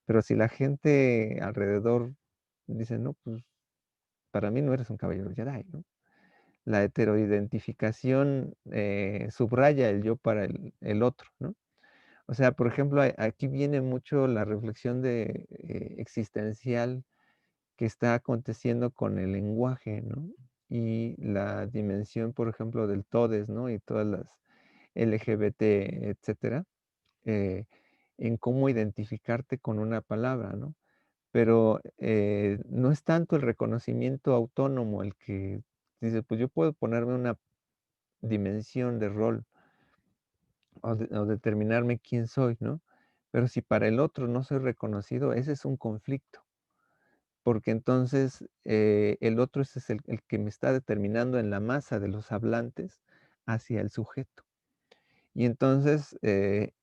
Pero si la gente alrededor dice, no, pues para mí no eres un caballero Jedi, ¿no? La heteroidentificación subraya el yo para el otro, ¿no? O sea, por ejemplo, aquí viene mucho la reflexión de, existencial que está aconteciendo con el lenguaje, ¿no? Y la dimensión, por ejemplo, del todes, ¿no? Y todas las LGBT, etcétera, eh, en cómo identificarte con una palabra, ¿no? Pero, no es tanto el reconocimiento autónomo el que dice, pues yo puedo ponerme una dimensión de rol o determinarme quién soy, ¿no? Pero si para el otro no soy reconocido, ese es un conflicto, porque entonces, el otro ese es el que me está determinando en la masa de los hablantes hacia el sujeto. Y entonces,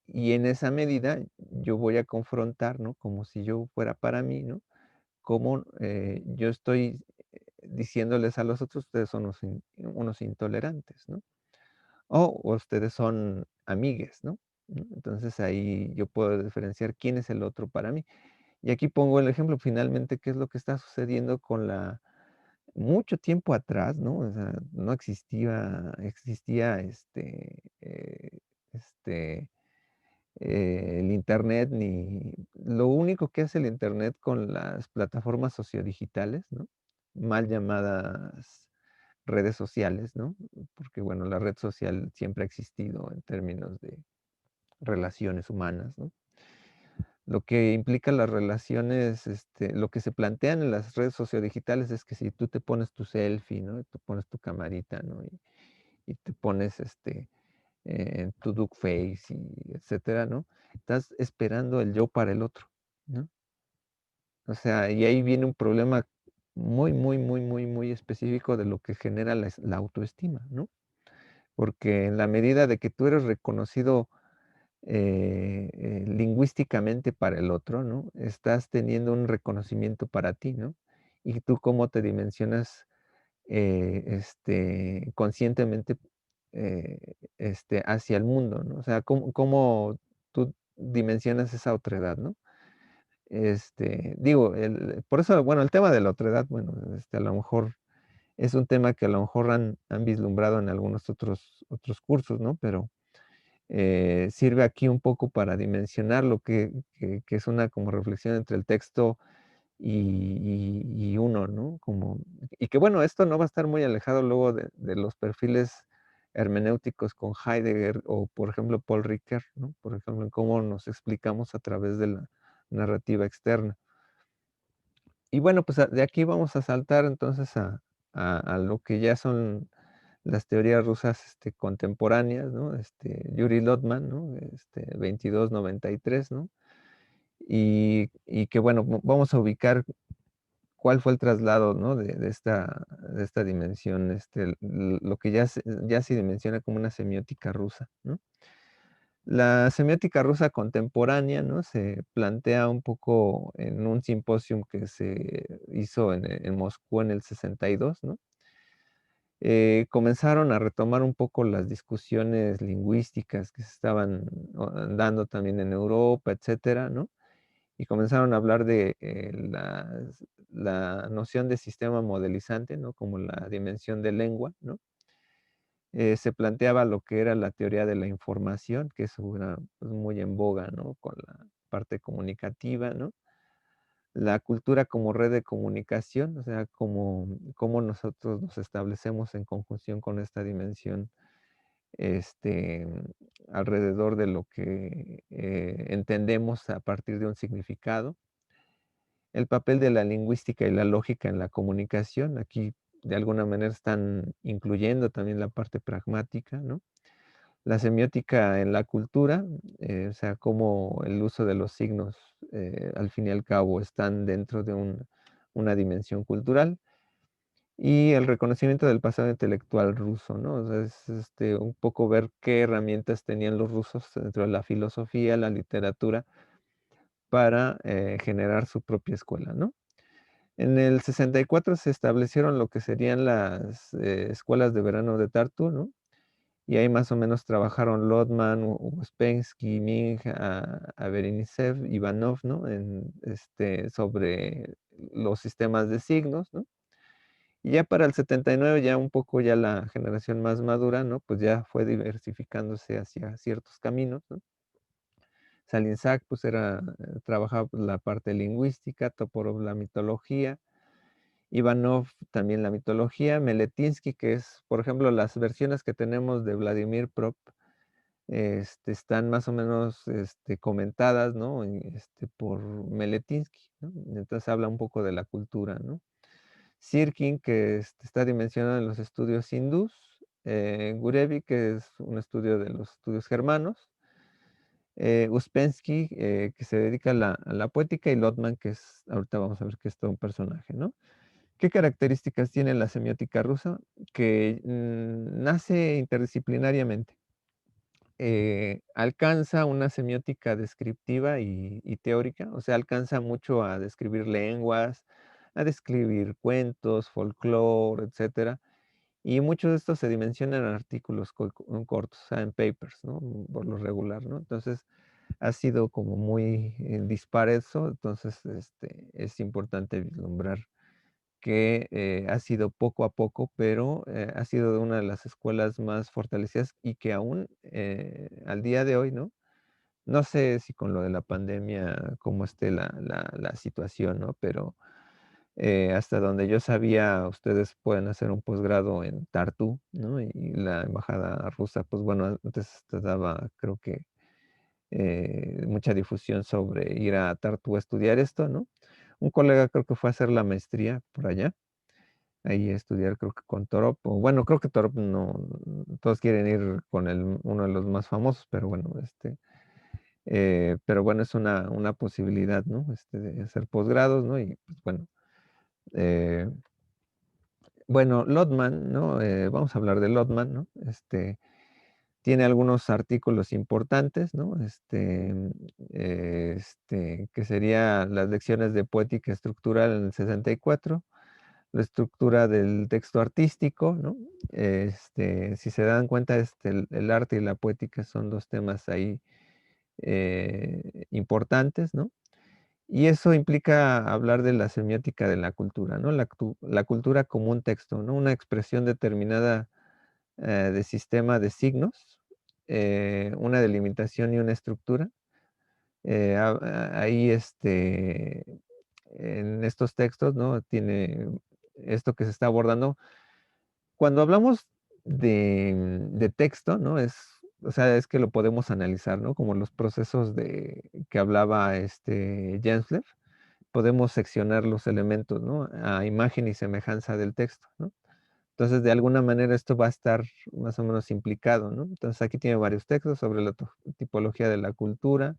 y en esa medida yo voy a confrontar, ¿no? Como si yo fuera para mí, ¿no? Cómo, yo estoy diciéndoles a los otros, ustedes son unos intolerantes, ¿no? O ustedes son amigues, ¿no? ¿No? Entonces ahí yo puedo diferenciar quién es el otro para mí. Y aquí pongo el ejemplo, finalmente, qué es lo que está sucediendo con la mucho tiempo atrás, ¿no? O sea, no existía este, el Internet, ni lo único que hace el Internet con las plataformas sociodigitales, ¿no? Mal llamadas redes sociales, ¿no? Porque, bueno, la red social siempre ha existido en términos de relaciones humanas, ¿no? Lo que implica las relaciones, lo que se plantean en las redes sociodigitales es que si tú te pones tu selfie, ¿no? Y tú pones tu camarita, ¿no? Y te pones, tu duck face y etcétera, ¿no? Estás esperando el yo para el otro, ¿no? O sea, y ahí viene un problema muy, muy, muy, muy, muy específico de lo que genera la autoestima, ¿no? Porque en la medida de que tú eres reconocido lingüísticamente para el otro, ¿no? Estás teniendo un reconocimiento para ti, ¿no? Y tú cómo te dimensionas conscientemente hacia el mundo, ¿no? O sea, cómo tú dimensionas esa otredad, ¿no? Digo, por eso, bueno, el tema de la otredad, bueno, a lo mejor es un tema que a lo mejor han vislumbrado en algunos otros cursos, ¿no? Pero sirve aquí un poco para dimensionar lo que es una como reflexión entre el texto y uno, ¿no? Y que bueno, esto no va a estar muy alejado luego de los perfiles hermenéuticos con Heidegger o, por ejemplo, Paul Ricoeur, ¿no? Por ejemplo, en cómo nos explicamos a través de la narrativa externa. Y bueno, pues de aquí vamos a saltar entonces a lo que ya son las teorías rusas contemporáneas, ¿no? Yuri Lotman, ¿no? 2293, ¿no? Y que bueno, vamos a ubicar cuál fue el traslado, ¿no? de esta dimensión, lo que ya se dimensiona como una semiótica rusa, ¿no? La semiótica rusa contemporánea, ¿no? Se plantea un poco en un simposio que se hizo en Moscú en el 62, ¿no? Comenzaron a retomar un poco las discusiones lingüísticas que se estaban dando también en Europa, etcétera, ¿no? Y comenzaron a hablar de la noción de sistema modelizante, ¿no? Como la dimensión de lengua, ¿no? Se planteaba lo que era la teoría de la información, que eso era pues, muy en boga, ¿no? Con la parte comunicativa, ¿no? La cultura como red de comunicación, o sea, cómo nosotros nos establecemos en conjunción con esta dimensión este, alrededor de lo que entendemos a partir de un significado. El papel de la lingüística y la lógica en la comunicación, aquí de alguna manera están incluyendo también la parte pragmática, ¿no? La semiótica en la cultura, o sea, cómo el uso de los signos, al fin y al cabo, están dentro de una dimensión cultural. Y el reconocimiento del pasado intelectual ruso, ¿no? O sea, es un poco ver qué herramientas tenían los rusos dentro de la filosofía, la literatura, para generar su propia escuela, ¿no? En el 64 se establecieron lo que serían las escuelas de verano de Tartu, ¿no? Y ahí más o menos trabajaron Lotman, Uspensky, Ming, Berenicev, Ivanov, ¿no? Sobre los sistemas de signos, ¿no? Y ya para el 79, ya un poco ya la generación más madura, ¿no? Pues ya fue diversificándose hacia ciertos caminos, ¿no? Salinzak, pues trabajaba pues, la parte lingüística, Toporov la mitología, Ivanov también la mitología, Meletinsky, que es, por ejemplo, las versiones que tenemos de Vladimir Prop, están más o menos comentadas, ¿no? Por Meletinsky, ¿no? Entonces habla un poco de la cultura, ¿no? Sirkin, que está dimensionado en los estudios hindús, Gurevi, que es un estudio de los estudios germanos, Uspensky, que se dedica a la poética, y Lotman, ahorita vamos a ver que es todo un personaje, ¿no? ¿Qué características tiene la semiótica rusa? Que nace interdisciplinariamente. Alcanza una semiótica descriptiva y teórica, o sea, alcanza mucho a describir lenguas, a describir cuentos, folclore, etcétera. Y muchos de estos se dimensionan en artículos cortos, o sea, en papers, ¿no? Por lo regular, ¿no? Entonces, ha sido como muy dispar eso, entonces es importante vislumbrar que ha sido poco a poco, pero ha sido una de las escuelas más fortalecidas y que aún al día de hoy, ¿no? No sé si con lo de la pandemia, cómo esté la situación, ¿no? Pero hasta donde yo sabía, ustedes pueden hacer un posgrado en Tartu, ¿no? Y la embajada rusa, pues bueno, antes te daba, creo que, mucha difusión sobre ir a Tartu a estudiar esto, ¿no? Un colega creo que fue a hacer la maestría por allá, ahí a estudiar creo que con Torop, o bueno, creo que Torop no, todos quieren ir con uno de los más famosos, pero bueno, pero bueno, es una posibilidad, ¿no? De hacer posgrados, ¿no? Y pues eh, bueno, Lotman, ¿no? Vamos a hablar de Lotman, ¿no? tiene algunos artículos importantes, ¿no? Que sería las lecciones de poética estructural en el 64, la estructura del texto artístico, ¿no? Si se dan cuenta, el arte y la poética son dos temas ahí importantes, ¿no? Y eso implica hablar de la semiótica de la cultura, ¿no? La cultura como un texto, ¿no? Una expresión determinada de sistema de signos, una delimitación y una estructura. Ahí, en estos textos, ¿no? Tiene esto que se está abordando. Cuando hablamos de texto, ¿no? O sea, es que lo podemos analizar, ¿no? Como los procesos que hablaba Gensler, podemos seccionar los elementos, ¿no? A imagen y semejanza del texto, ¿no? Entonces, de alguna manera esto va a estar más o menos implicado, ¿no? Entonces, aquí tiene varios textos sobre la tipología de la cultura,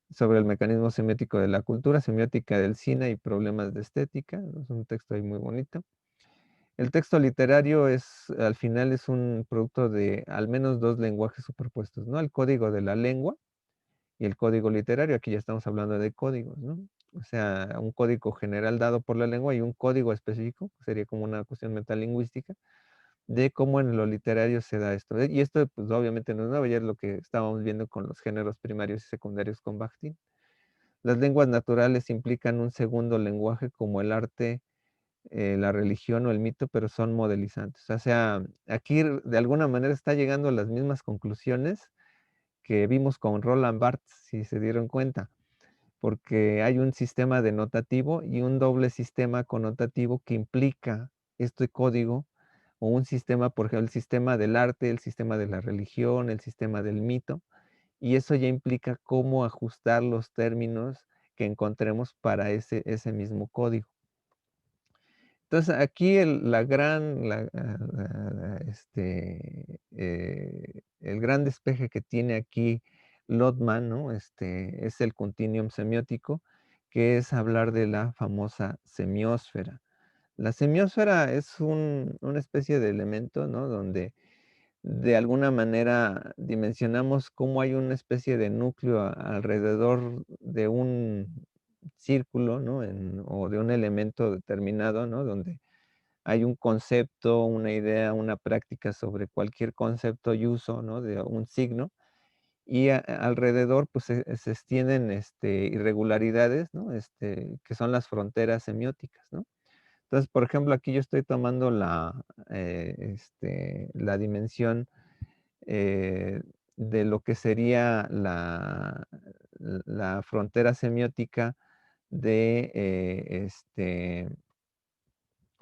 sobre el mecanismo semiótico de la cultura, semiótica del cine y problemas de estética, ¿no? Es un texto ahí muy bonito. El texto literario al final es un producto de al menos dos lenguajes superpuestos, ¿no? El código de la lengua y el código literario. Aquí ya estamos hablando de códigos, ¿no? O sea, un código general dado por la lengua y un código específico, sería como una cuestión metalingüística, de cómo en lo literario se da esto. Y esto, pues obviamente no es nuevo, ya es lo que estábamos viendo con los géneros primarios y secundarios con Bakhtin. Las lenguas naturales implican un segundo lenguaje como el arte, la religión o el mito, pero son modelizantes. O sea, aquí de alguna manera está llegando a las mismas conclusiones que vimos con Roland Barthes, si se dieron cuenta, porque hay un sistema denotativo y un doble sistema connotativo que implica este código, o un sistema, por ejemplo, el sistema del arte, el sistema de la religión, el sistema del mito, y eso ya implica cómo ajustar los términos que encontremos para ese mismo código. Entonces, aquí el gran despeje que tiene aquí Lotman, ¿no? Es el continuum semiótico, que es hablar de la famosa semiósfera. La semiósfera es una especie de elemento, ¿no? Donde de alguna manera dimensionamos cómo hay una especie de núcleo alrededor de un círculo, ¿no? O de un elemento determinado, ¿no? Donde hay un concepto, una idea, una práctica sobre cualquier concepto y uso, ¿no? De un signo, y alrededor pues se extienden irregularidades, ¿no? Que son las fronteras semióticas, ¿no? Entonces, por ejemplo, aquí yo estoy tomando la dimensión eh, de lo que sería la frontera semiótica de,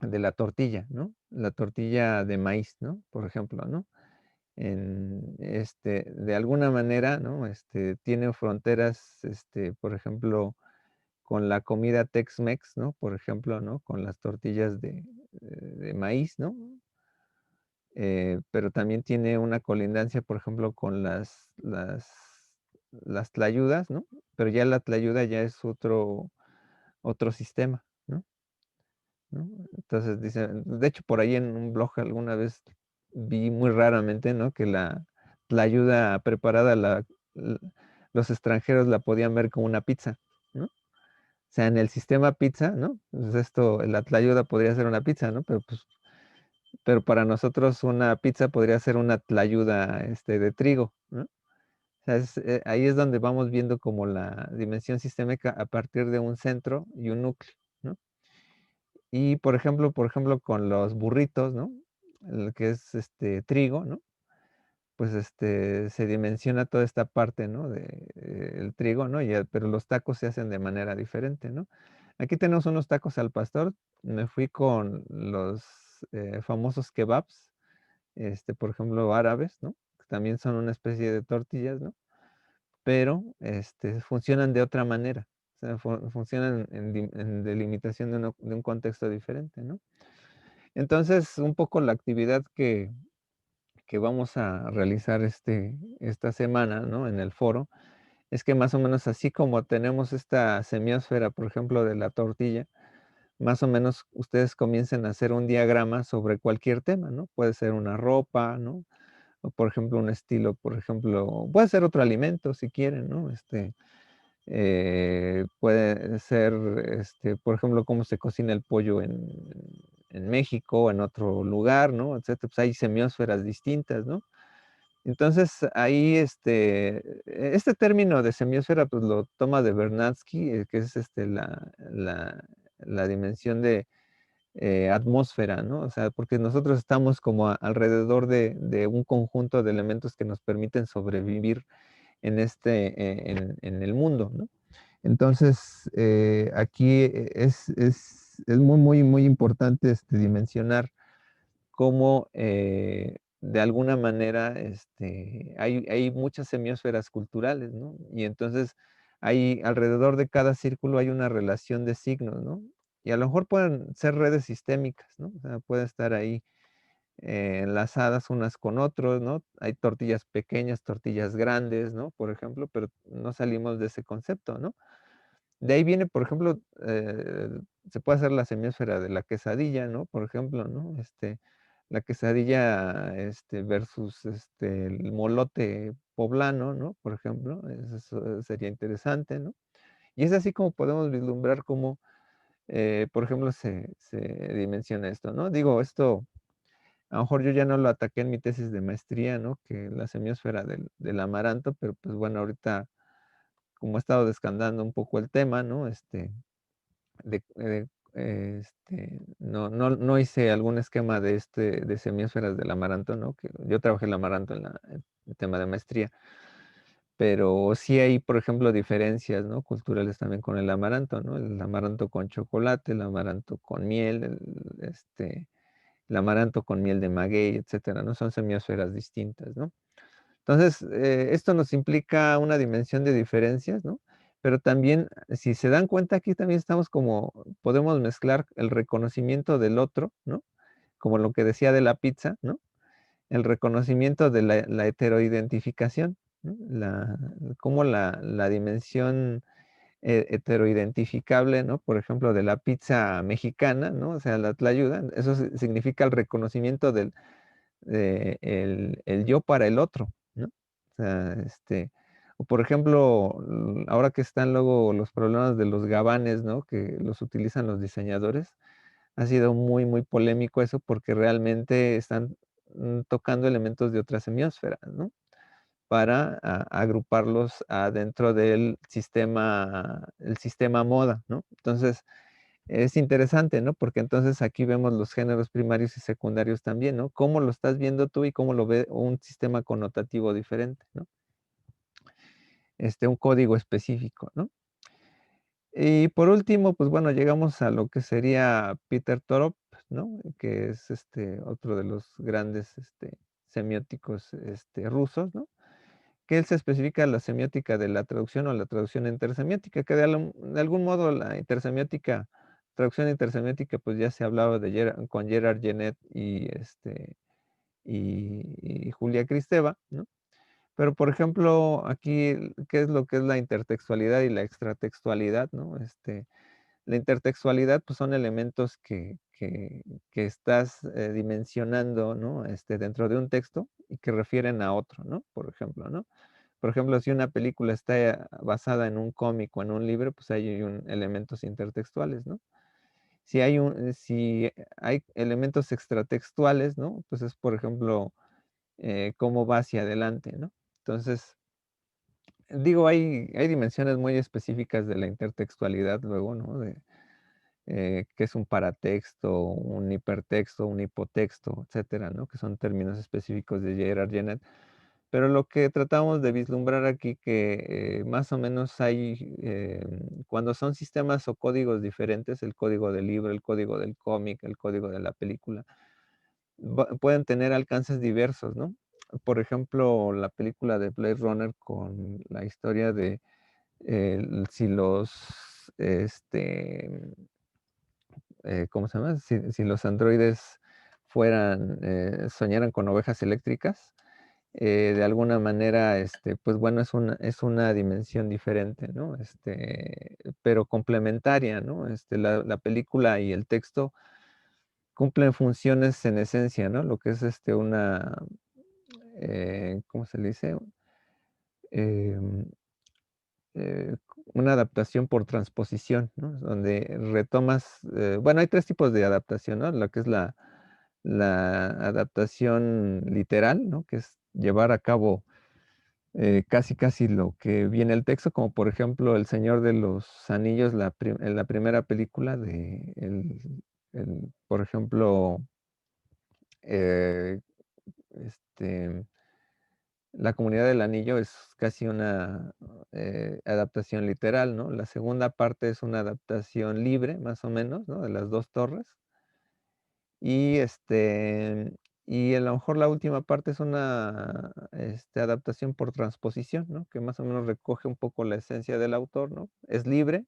de la tortilla, ¿no? La tortilla de maíz, ¿no? Por ejemplo, ¿no? De alguna manera, ¿no? Tiene fronteras, por ejemplo, con la comida Tex-Mex, ¿no? Por ejemplo, ¿no? Con las tortillas de maíz, ¿no? Pero también tiene una colindancia, por ejemplo, con las tlayudas, ¿no? Pero ya la tlayuda ya es otro sistema, ¿no? ¿No? Entonces dice, de hecho, por ahí en un blog alguna vez vi muy raramente, ¿no? Que la ayuda preparada, l- los extranjeros la podían ver como una pizza, ¿no? O sea, en el sistema pizza, ¿no? Pues la tlayuda podría ser una pizza, ¿no? Pero para nosotros una pizza podría ser una tlayuda, de trigo, ¿no? O sea, ahí es donde vamos viendo como la dimensión sistémica a partir de un centro y un núcleo, ¿no? Y por ejemplo, con los burritos, ¿no? El que es trigo, ¿no? Pues se dimensiona toda esta parte, ¿no? El trigo, ¿no? Pero los tacos se hacen de manera diferente, ¿no? Aquí tenemos unos tacos al pastor. Me fui con los famosos kebabs, por ejemplo, árabes, ¿no? Que también son una especie de tortillas, ¿no? Pero funcionan de otra manera. O sea, funcionan en delimitación de un contexto diferente, ¿no? Entonces, un poco la actividad que vamos a realizar esta semana, ¿no? En el foro, es que más o menos así como tenemos esta semiósfera, por ejemplo, de la tortilla, más o menos ustedes comiencen a hacer un diagrama sobre cualquier tema, ¿no? Puede ser una ropa, ¿no? o por ejemplo, un estilo, por ejemplo, puede ser otro alimento si quieren, ¿no? Puede ser, por ejemplo, cómo se cocina el pollo en México, en otro lugar, ¿no? Etcétera. Pues hay semiósferas distintas, ¿no? Entonces, ahí, este término de semiósfera, pues lo toma de Bernatsky, que es la dimensión de atmósfera, ¿no? O sea, porque nosotros estamos como alrededor de un conjunto de elementos que nos permiten sobrevivir en el mundo, ¿no? Entonces, aquí es muy, muy, muy importante dimensionar cómo de alguna manera hay muchas semiosferas culturales, ¿no? Y entonces hay alrededor de cada círculo hay una relación de signos, ¿no? Y a lo mejor pueden ser redes sistémicas, ¿no? O sea, pueden estar ahí enlazadas unas con otros, ¿no? Hay tortillas pequeñas, tortillas grandes, ¿no? Por ejemplo, pero no salimos de ese concepto, ¿no? De ahí viene, por ejemplo, se puede hacer la semiósfera de la quesadilla, ¿no? Por ejemplo, ¿no? La quesadilla, versus, el molote poblano, ¿no? Por ejemplo, eso sería interesante, ¿no? Y es así como podemos vislumbrar cómo, por ejemplo, se dimensiona esto, ¿no? Digo, esto, a lo mejor yo ya no lo ataqué en mi tesis de maestría, ¿no? Que la semiósfera del amaranto, pero pues bueno, ahorita, como he estado descandando un poco el tema, ¿no? No hice algún esquema de semiósferas del amaranto, ¿no? Que yo trabajé el amaranto en el tema de maestría, pero sí hay, por ejemplo, diferencias, ¿no? Culturales también con el amaranto, ¿no? El amaranto con chocolate, el amaranto con miel, el amaranto con miel de maguey, etcétera, ¿no? Son semiósferas distintas, ¿no? Entonces, esto nos implica una dimensión de diferencias, ¿no? Pero también, si se dan cuenta, aquí también estamos como, podemos mezclar el reconocimiento del otro, ¿no? Como lo que decía de la pizza, ¿no? El reconocimiento de la heteroidentificación, ¿no? Como la dimensión heteroidentificable, ¿no? Por ejemplo, de la pizza mexicana, ¿no? O sea, la tlayuda, eso significa el reconocimiento el yo para el otro, ¿no? O sea, o por ejemplo, ahora que están luego los problemas de los gabanes, ¿no? Que los utilizan los diseñadores, ha sido muy, muy polémico eso porque realmente están tocando elementos de otra semiósfera, ¿no? Para agruparlos dentro del el sistema moda, ¿no? Entonces, es interesante, ¿no? Porque entonces aquí vemos los géneros primarios y secundarios también, ¿no? Cómo lo estás viendo tú y cómo lo ve un sistema connotativo diferente, ¿no? Un código específico, ¿no? Y por último, pues bueno, llegamos a lo que sería Peter Torop, ¿no? Que es otro de los grandes semióticos rusos, ¿no? Que él se especifica la semiótica de la traducción o la traducción intersemiótica, que de algún modo la intersemiótica, traducción intersemiótica, pues ya se hablaba con Gerard Genet y Julia Kristeva, ¿no? Pero, por ejemplo, aquí, ¿qué es lo que es la intertextualidad y la extratextualidad, no? La intertextualidad, pues son elementos que estás dimensionando, ¿no? Dentro de un texto y que refieren a otro, ¿no? Por ejemplo, ¿no? Por ejemplo, si una película está basada en un cómic o en un libro, pues hay elementos intertextuales, ¿no? Si hay elementos extratextuales, ¿no? Pues es, por ejemplo, cómo va hacia adelante, ¿no? Entonces, digo, hay dimensiones muy específicas de la intertextualidad luego, ¿no? Que es un paratexto, un hipertexto, un hipotexto, etcétera, ¿no? Que son términos específicos de Gerard Genet. Pero lo que tratamos de vislumbrar aquí que más o menos hay, cuando son sistemas o códigos diferentes, el código del libro, el código del cómic, el código de la película, pueden tener alcances diversos, ¿no? Por ejemplo, la película de Blade Runner con la historia de si ¿cómo se llama? Si los androides soñaran con ovejas eléctricas, de alguna manera, pues bueno, es una dimensión diferente, ¿no? Pero complementaria, ¿no? La película y el texto cumplen funciones en esencia, ¿no? Lo que es ¿cómo se le dice? Em, una adaptación por transposición, ¿no? Donde retomas, bueno, hay 3 tipos de adaptación, ¿no? Lo que es la adaptación literal, ¿no? Que es llevar a cabo, casi, casi lo que viene el texto, como por ejemplo, El Señor de los Anillos, en la primera película de por ejemplo, eh, este La Comunidad del Anillo es casi una, adaptación literal, ¿no? La segunda parte es una adaptación libre, más o menos, ¿no? De las 2 torres. Y, y a lo mejor la última parte es una, adaptación por transposición, ¿no? Que más o menos recoge un poco la esencia del autor, ¿no? Es libre,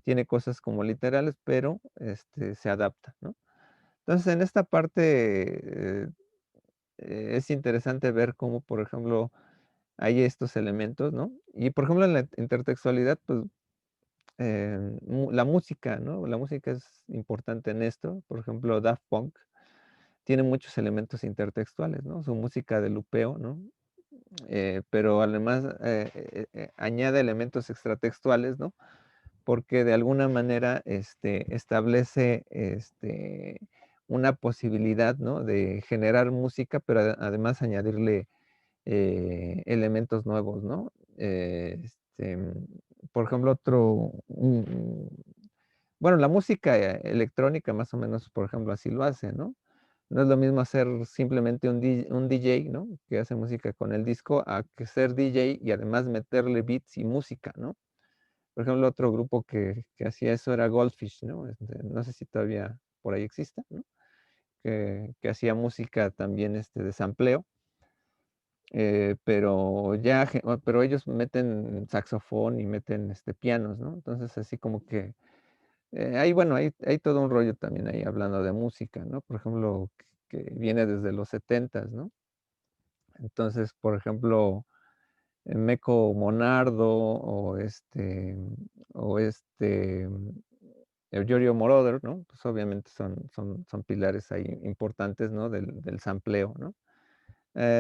tiene cosas como literales, pero, se adapta, ¿no? Entonces, en esta parte, es interesante ver cómo, por ejemplo, hay estos elementos, ¿no? Y, por ejemplo, en la intertextualidad, pues, la música, ¿no? La música es importante en esto. Por ejemplo, Daft Punk tiene muchos elementos intertextuales, ¿no? Su música de lupeo, ¿no? Pero además, añade elementos extratextuales, ¿no? Porque de alguna manera, establece, una posibilidad, ¿no? De generar música, pero además añadirle elementos nuevos, ¿no? Por ejemplo, bueno, la música electrónica más o menos, por ejemplo, así lo hace, ¿no? No es lo mismo hacer simplemente un DJ, ¿no? Que hace música con el disco, a que ser DJ y además meterle beats y música, ¿no? Por ejemplo, otro grupo que hacía eso era Goldfish, ¿no? No sé si todavía por ahí exista, ¿no? Que hacía música también de sampleo. Pero ellos meten saxofón y meten, pianos, ¿no? Entonces, así como que, bueno, hay todo un rollo también ahí hablando de música, ¿no? Por ejemplo, que viene desde los setentas, ¿no? Entonces, por ejemplo, Meco Monardo Giorgio Moroder, ¿no? Pues obviamente son pilares ahí importantes, ¿no? Del sampleo, ¿no?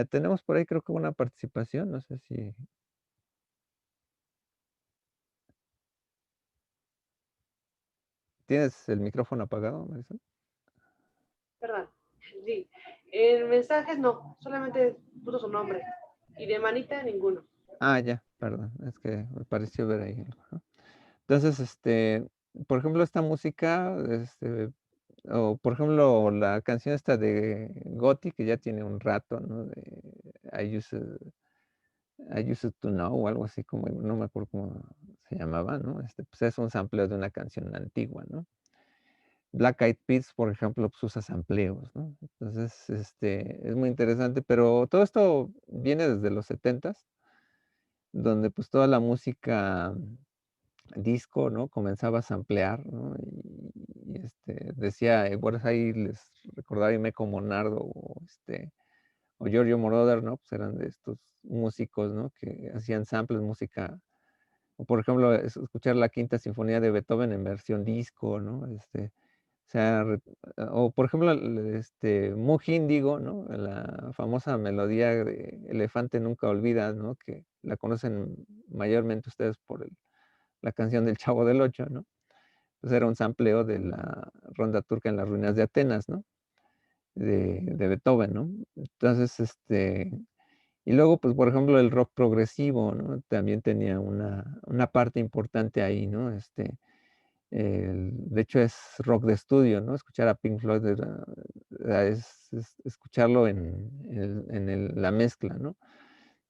Tenemos por ahí creo que una participación, no sé si ¿tienes el micrófono apagado, Marisol? Perdón. Sí. En mensajes no, solamente puso su nombre. Y de manita ninguno. Ah, ya, perdón, es que me pareció ver ahí algo, ¿no? Entonces, por ejemplo, esta música, o por ejemplo, la canción esta de Gotti, que ya tiene un rato, ¿no? De I Used, I Used to Know, o algo así como, no me acuerdo cómo se llamaba, ¿no? Pues es un sampleo de una canción antigua, ¿no? Black Eyed Peas, por ejemplo, pues usa sampleos, ¿no? Entonces, es muy interesante, pero todo esto viene desde los setentas, donde pues toda la música disco, ¿no? Comenzaba a samplear, ¿no? Decía, por ahí les recordaba Imeco Monardo o Giorgio Moroder, ¿no? Pues eran de estos músicos, ¿no? Que hacían samples, música, o por ejemplo, escuchar la Quinta Sinfonía de Beethoven en versión disco, ¿no? O sea, o por ejemplo, Moog Índigo, ¿no? La famosa melodía de Elefante Nunca Olvida, ¿no? Que la conocen mayormente ustedes por la canción del Chavo del Ocho, ¿no? Pues era un sampleo de la Ronda Turca en las ruinas de Atenas, ¿no? De Beethoven, ¿no? Entonces, y luego, pues, por ejemplo, el rock progresivo, ¿no? También tenía una parte importante ahí, ¿no? De hecho, es rock de estudio, ¿no? Escuchar a Pink Floyd es escucharlo la mezcla, ¿no?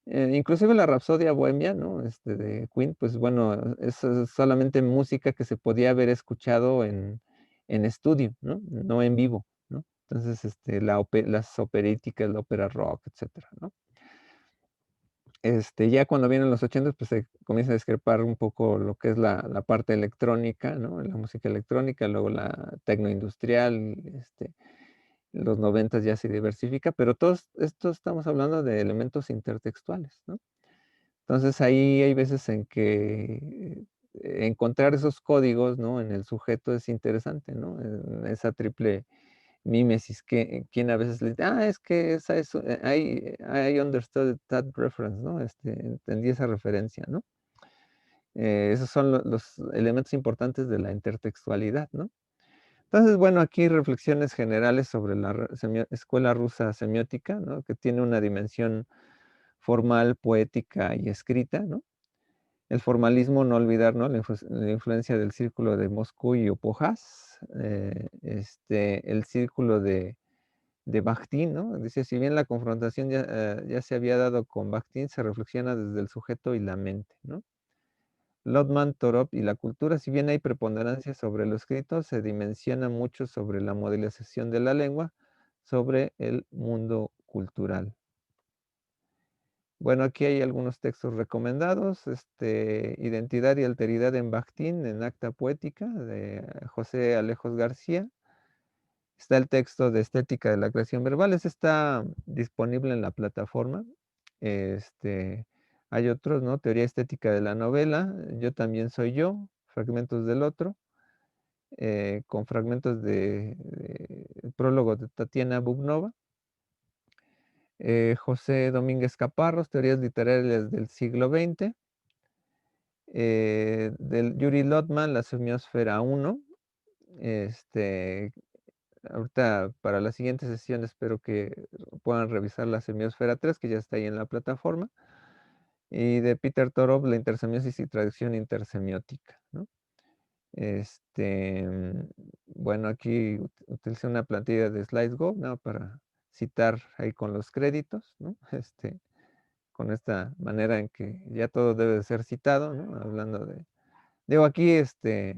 Inclusive la Rapsodia Bohemia, ¿no? De Queen, pues bueno, es solamente música que se podía haber escuchado en estudio, ¿no? No en vivo, ¿no? Entonces, las operíticas, la ópera rock, etcétera, ¿no? Ya cuando vienen los 80, pues se comienza a discrepar un poco lo que es la parte electrónica, ¿no? La música electrónica, luego la tecnoindustrial, los 90 ya se diversifica, pero todos estos estamos hablando de elementos intertextuales, ¿no? Entonces ahí hay veces en que encontrar esos códigos, ¿no? En el sujeto es interesante, ¿no? En esa triple mímesis, que quien a veces le dice: "Ah, es que esa es, I understood that reference", ¿no? Entendí esa referencia, ¿no? Esos son los elementos importantes de la intertextualidad, ¿no? Entonces, bueno, aquí reflexiones generales sobre la escuela rusa semiótica, ¿no? Que tiene una dimensión formal, poética y escrita, ¿no? El formalismo, no olvidar, ¿no? La influencia del círculo de Moscú y Opojas, el círculo de Bakhtin, ¿no? Dice, si bien la confrontación ya se había dado con Bakhtin, se reflexiona desde el sujeto y la mente, ¿no? Lotman, Torop y la cultura, si bien hay preponderancia sobre lo escrito, se dimensiona mucho sobre la modelización de la lengua, sobre el mundo cultural. Bueno, aquí hay algunos textos recomendados, Identidad y alteridad en Bakhtin, en Acta Poética, de José Alejos García. Está el texto de Estética de la creación verbal, ese está disponible en la plataforma. Este, Hay otros, ¿no? Teoría estética de la novela, Yo también soy yo, fragmentos del otro, con fragmentos de prólogo de Tatiana Bubnova. José Domínguez Caparrós, Teorías literarias del siglo XX. Del Yuri Lotman, La semiosfera 1. Ahorita para la siguiente sesión espero que puedan revisar la semiosfera 3, que ya está ahí en la plataforma. Y de Peter Torov, La intersemiosis y tradición intersemiótica, ¿no? Bueno, aquí utilicé una plantilla de SlideGo, ¿no? Para citar ahí con los créditos, ¿no? Con esta manera en que ya todo debe de ser citado, ¿no? Hablando de, digo aquí, este,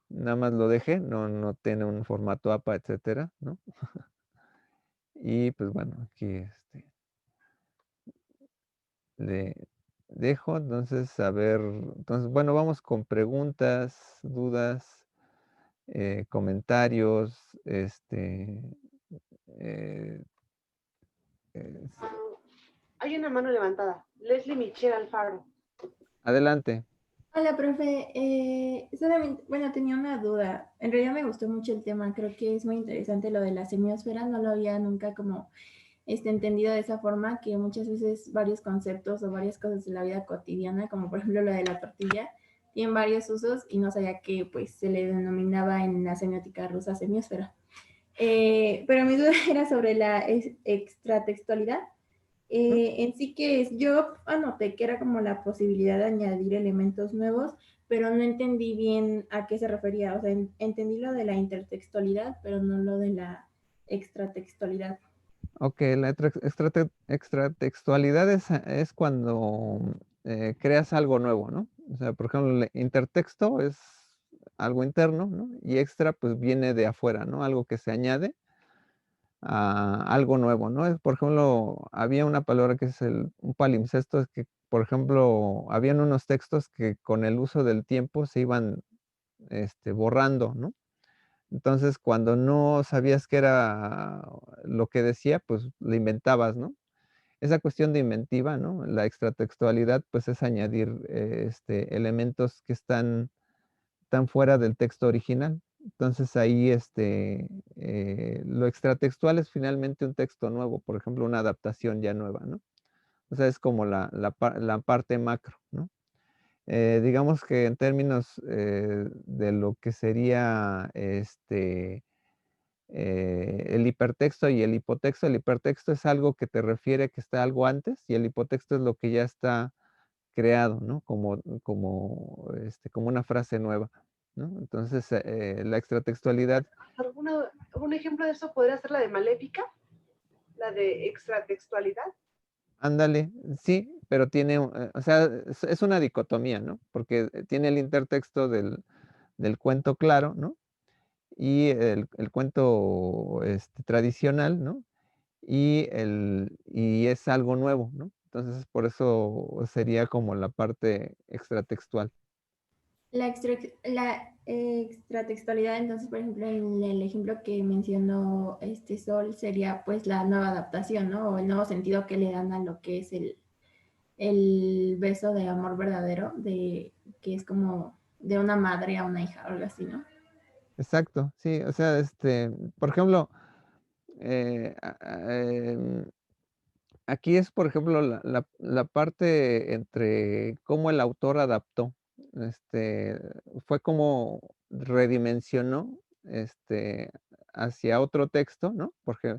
nada más lo dejé, no tiene un formato APA, etcétera, ¿no? Y pues bueno, aquí le dejo, entonces, a ver, entonces, bueno, vamos con preguntas, dudas, comentarios, eh, es- Ah, hay una mano levantada. Leslie Michelle Alfaro. adelante. Hola, profe. Solamente, bueno, tenía una duda. En realidad me gustó mucho el tema. Creo que es muy interesante lo de la semiosfera. No lo había nunca como entendido de esa forma, que muchas veces varios conceptos o varias cosas de la vida cotidiana, como por ejemplo lo de la tortilla, tienen varios usos y no sabía que pues se le denominaba en la semiótica rusa semiosfera. Pero mi duda era sobre la extratextualidad. ¿No? En sí que es, yo anoté que era como la posibilidad de añadir elementos nuevos, pero no entendí bien a qué se refería. O sea, entendí lo de la intertextualidad, pero no lo de la extratextualidad. Ok, la extratextualidad es cuando creas algo nuevo, ¿no? O sea, por ejemplo, el intertexto es algo interno, ¿no? Y extra, pues viene de afuera, ¿no? Algo que se añade a algo nuevo, ¿no? Por ejemplo, había una palabra que es un palimpsesto, es que, por ejemplo, habían unos textos que con el uso del tiempo se iban borrando, ¿no? Entonces, cuando no sabías qué era lo que decía, pues le inventabas, ¿no? Esa cuestión de inventiva, ¿no? La extratextualidad, pues es añadir elementos que están fuera del texto original. Entonces ahí lo extratextual es finalmente un texto nuevo, por ejemplo, una adaptación ya nueva, ¿no? O sea, es como la parte macro, ¿no? Digamos que en términos de lo que sería el hipertexto y el hipotexto. El hipertexto es algo que te refiere que está algo antes y el hipotexto es lo que ya está creado, ¿no? Como una frase nueva, ¿no? Entonces, la extratextualidad, ¿Un ejemplo de eso podría ser la de Maléfica? La de extratextualidad. ándale, sí, pero tiene, o sea, es una dicotomía, ¿no? Porque tiene el intertexto del cuento claro, ¿no? Y el cuento tradicional, ¿no? Y es algo nuevo, ¿no? Entonces, por eso sería como la parte extratextual. La extratextualidad, entonces, por ejemplo, en el ejemplo que mencionó este Sol, sería pues la nueva adaptación, ¿no? O el nuevo sentido que le dan a lo que es el beso de amor verdadero, de que es como de una madre a una hija, o algo así, ¿no? exacto, sí, o sea, por ejemplo, aquí es, por ejemplo, la parte entre cómo el autor adaptó, este, fue como redimensionó, hacia otro texto, ¿no? Porque,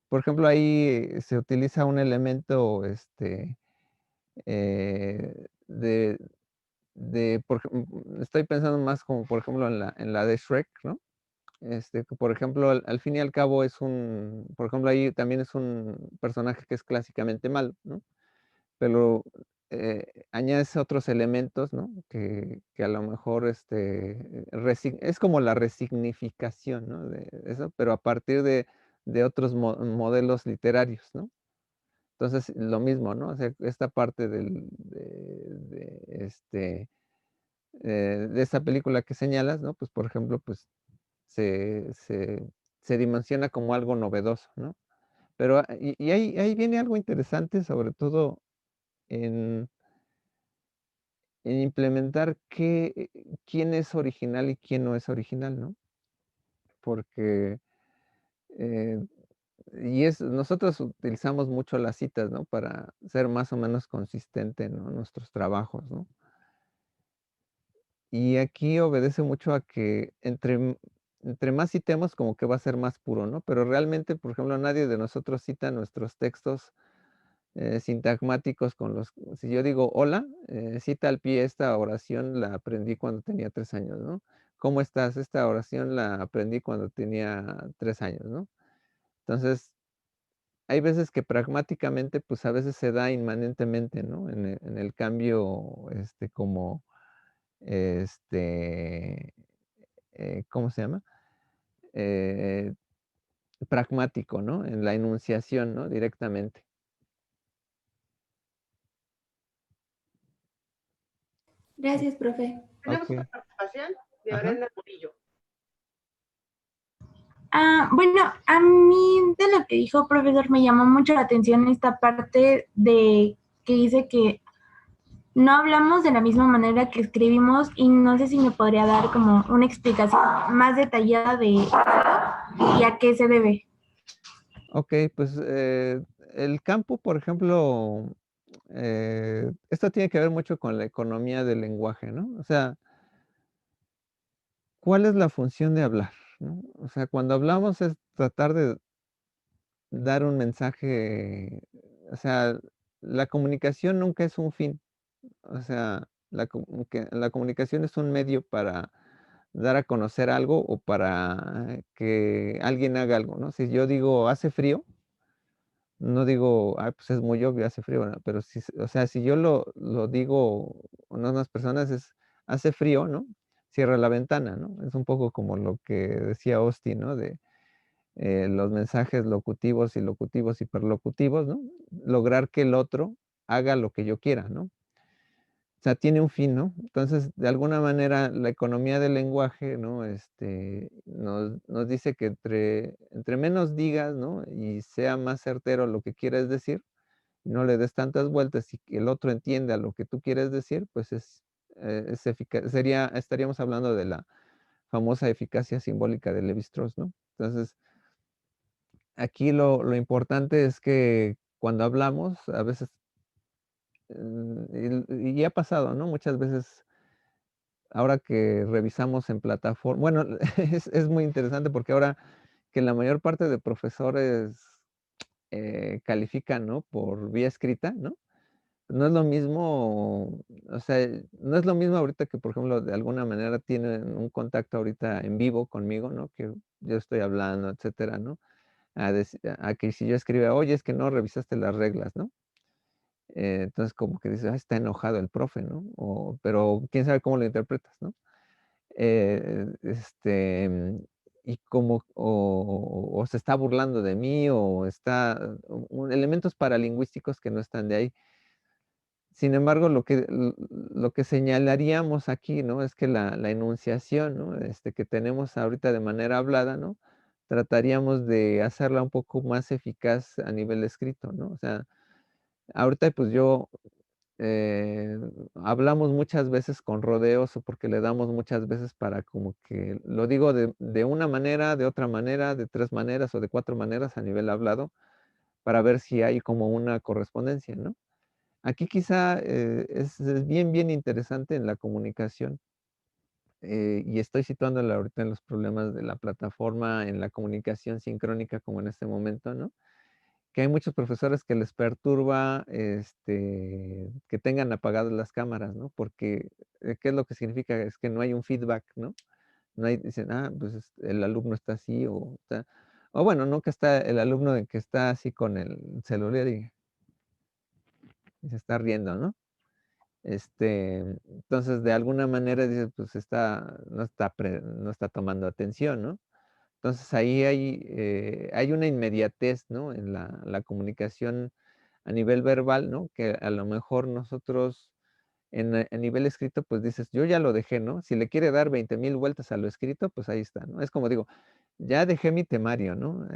por ejemplo, ahí se utiliza un elemento, de estoy pensando más como, por ejemplo, en la de Shrek, ¿no? Que, por ejemplo, al fin y al cabo por ejemplo, ahí también es un personaje que es clásicamente malo, ¿no? Pero, añades otros elementos, ¿no? Que a lo mejor, es como la resignificación, ¿no? De eso, pero a partir de otros modelos literarios, ¿no? Entonces, lo mismo, ¿no? O sea, esta parte de esa película que señalas, ¿no? Pues, por ejemplo, pues, se se se dimensiona como algo novedoso, ¿no? Pero, y ahí viene algo interesante, sobre todo en implementar quién es original y quién no es original, ¿no? Porque, eh, nosotros utilizamos mucho las citas, ¿no? Para ser más o menos consistente, ¿no? En nuestros trabajos, ¿no? Y aquí obedece mucho a que entre más citemos, como que va a ser más puro, ¿no? Pero realmente, por ejemplo, nadie de nosotros cita nuestros textos, sintagmáticos con los si yo digo: "Hola", cita al pie, esta oración la aprendí cuando tenía 3 años, ¿no? "¿Cómo estás?", esta oración la aprendí cuando tenía 3 años, ¿no? Entonces, hay veces que pragmáticamente, pues, a veces se da inmanentemente, ¿no? En el cambio, como, este, ¿cómo se llama? Eh, pragmático, ¿no? En la enunciación, ¿no? Directamente. Gracias, profe. Tenemos otra Okey. participación de Ajá. Brenda Murillo. Bueno, a mí de lo que dijo profesor me llamó mucho la atención esta parte de que dice que no hablamos de la misma manera que escribimos y no sé si me podría dar como una explicación más detallada de esto y a qué se debe. Okey, pues, el campo, por ejemplo, esto tiene que ver mucho con la economía del lenguaje, ¿no? O sea, ¿cuál es la función de hablar?, ¿no? O sea, cuando hablamos es tratar de dar un mensaje, o sea, la comunicación nunca es un fin, o sea, la comunicación es un medio para dar a conocer algo o para que alguien haga algo, ¿no? Si yo digo: "Hace frío", no digo: "Ay, pues es muy obvio, hace frío", ¿verdad? Pero si, o sea, si yo lo digo con unas personas es: "Hace frío", ¿no? Cierra la ventana, ¿no? Es un poco como lo que decía Austin, ¿no? De, los mensajes locutivos y locutivos hiperlocutivos, ¿no? Lograr que el otro haga lo que yo quiera, ¿no? O sea, tiene un fin, ¿no? Entonces, de alguna manera, la economía del lenguaje, ¿no? Nos dice que entre menos digas, ¿no? Y sea más certero lo que quieres decir, no le des tantas vueltas y que el otro entienda lo que tú quieres decir, pues es eficaz, estaríamos hablando de la famosa eficacia simbólica de Levi-Strauss, ¿no? Entonces, aquí lo importante es que cuando hablamos, a veces, y ha pasado, ¿no? Muchas veces, ahora que revisamos en plataforma, bueno, es muy interesante porque ahora que la mayor parte de profesores, califican, ¿no? Por vía escrita, ¿no? No es lo mismo, o sea, no es lo mismo ahorita que, por ejemplo, de alguna manera tienen un contacto ahorita en vivo conmigo, ¿no? Que yo estoy hablando, etcétera, ¿no? A que si yo escriba: "Oye, es que no revisaste las reglas", ¿no? Entonces, como que dices: "Ah, está enojado el profe", ¿no? Pero quién sabe cómo lo interpretas, ¿no? Eh, este, mm, y como o se está burlando de mí, o está elementos paralingüísticos que no están de ahí. Sin embargo, lo que señalaríamos aquí, ¿no? Es que la enunciación, ¿no? Que tenemos ahorita de manera hablada, ¿no? Trataríamos de hacerla un poco más eficaz a nivel escrito, ¿no? O sea, ahorita, pues, yo eh, hablamos muchas veces con rodeos o porque le damos muchas veces para como que lo digo de una manera, de otra manera, de 3 maneras o de 4 maneras a nivel hablado, para ver si hay como una correspondencia, ¿no? Aquí quizá es bien, bien interesante en la comunicación, y estoy situándola ahorita en los problemas de la plataforma, en la comunicación sincrónica como en este momento, ¿no? Que hay muchos profesores que les perturba, que tengan apagadas las cámaras, ¿no? Porque, ¿qué es lo que significa? Es que no hay un feedback, ¿no? No hay, dicen, pues el alumno está así o bueno, no que está el alumno de que está así con el celular y se está riendo, ¿no? Entonces, de alguna manera dices, pues no está tomando atención, ¿no? Entonces ahí hay una inmediatez, ¿no? En la comunicación a nivel verbal, ¿no? Que a lo mejor nosotros a nivel escrito, pues dices, yo ya lo dejé, ¿no? Si le quiere dar 20,000 vueltas a lo escrito, pues ahí está, ¿no? Es como digo, ya dejé mi temario, ¿no?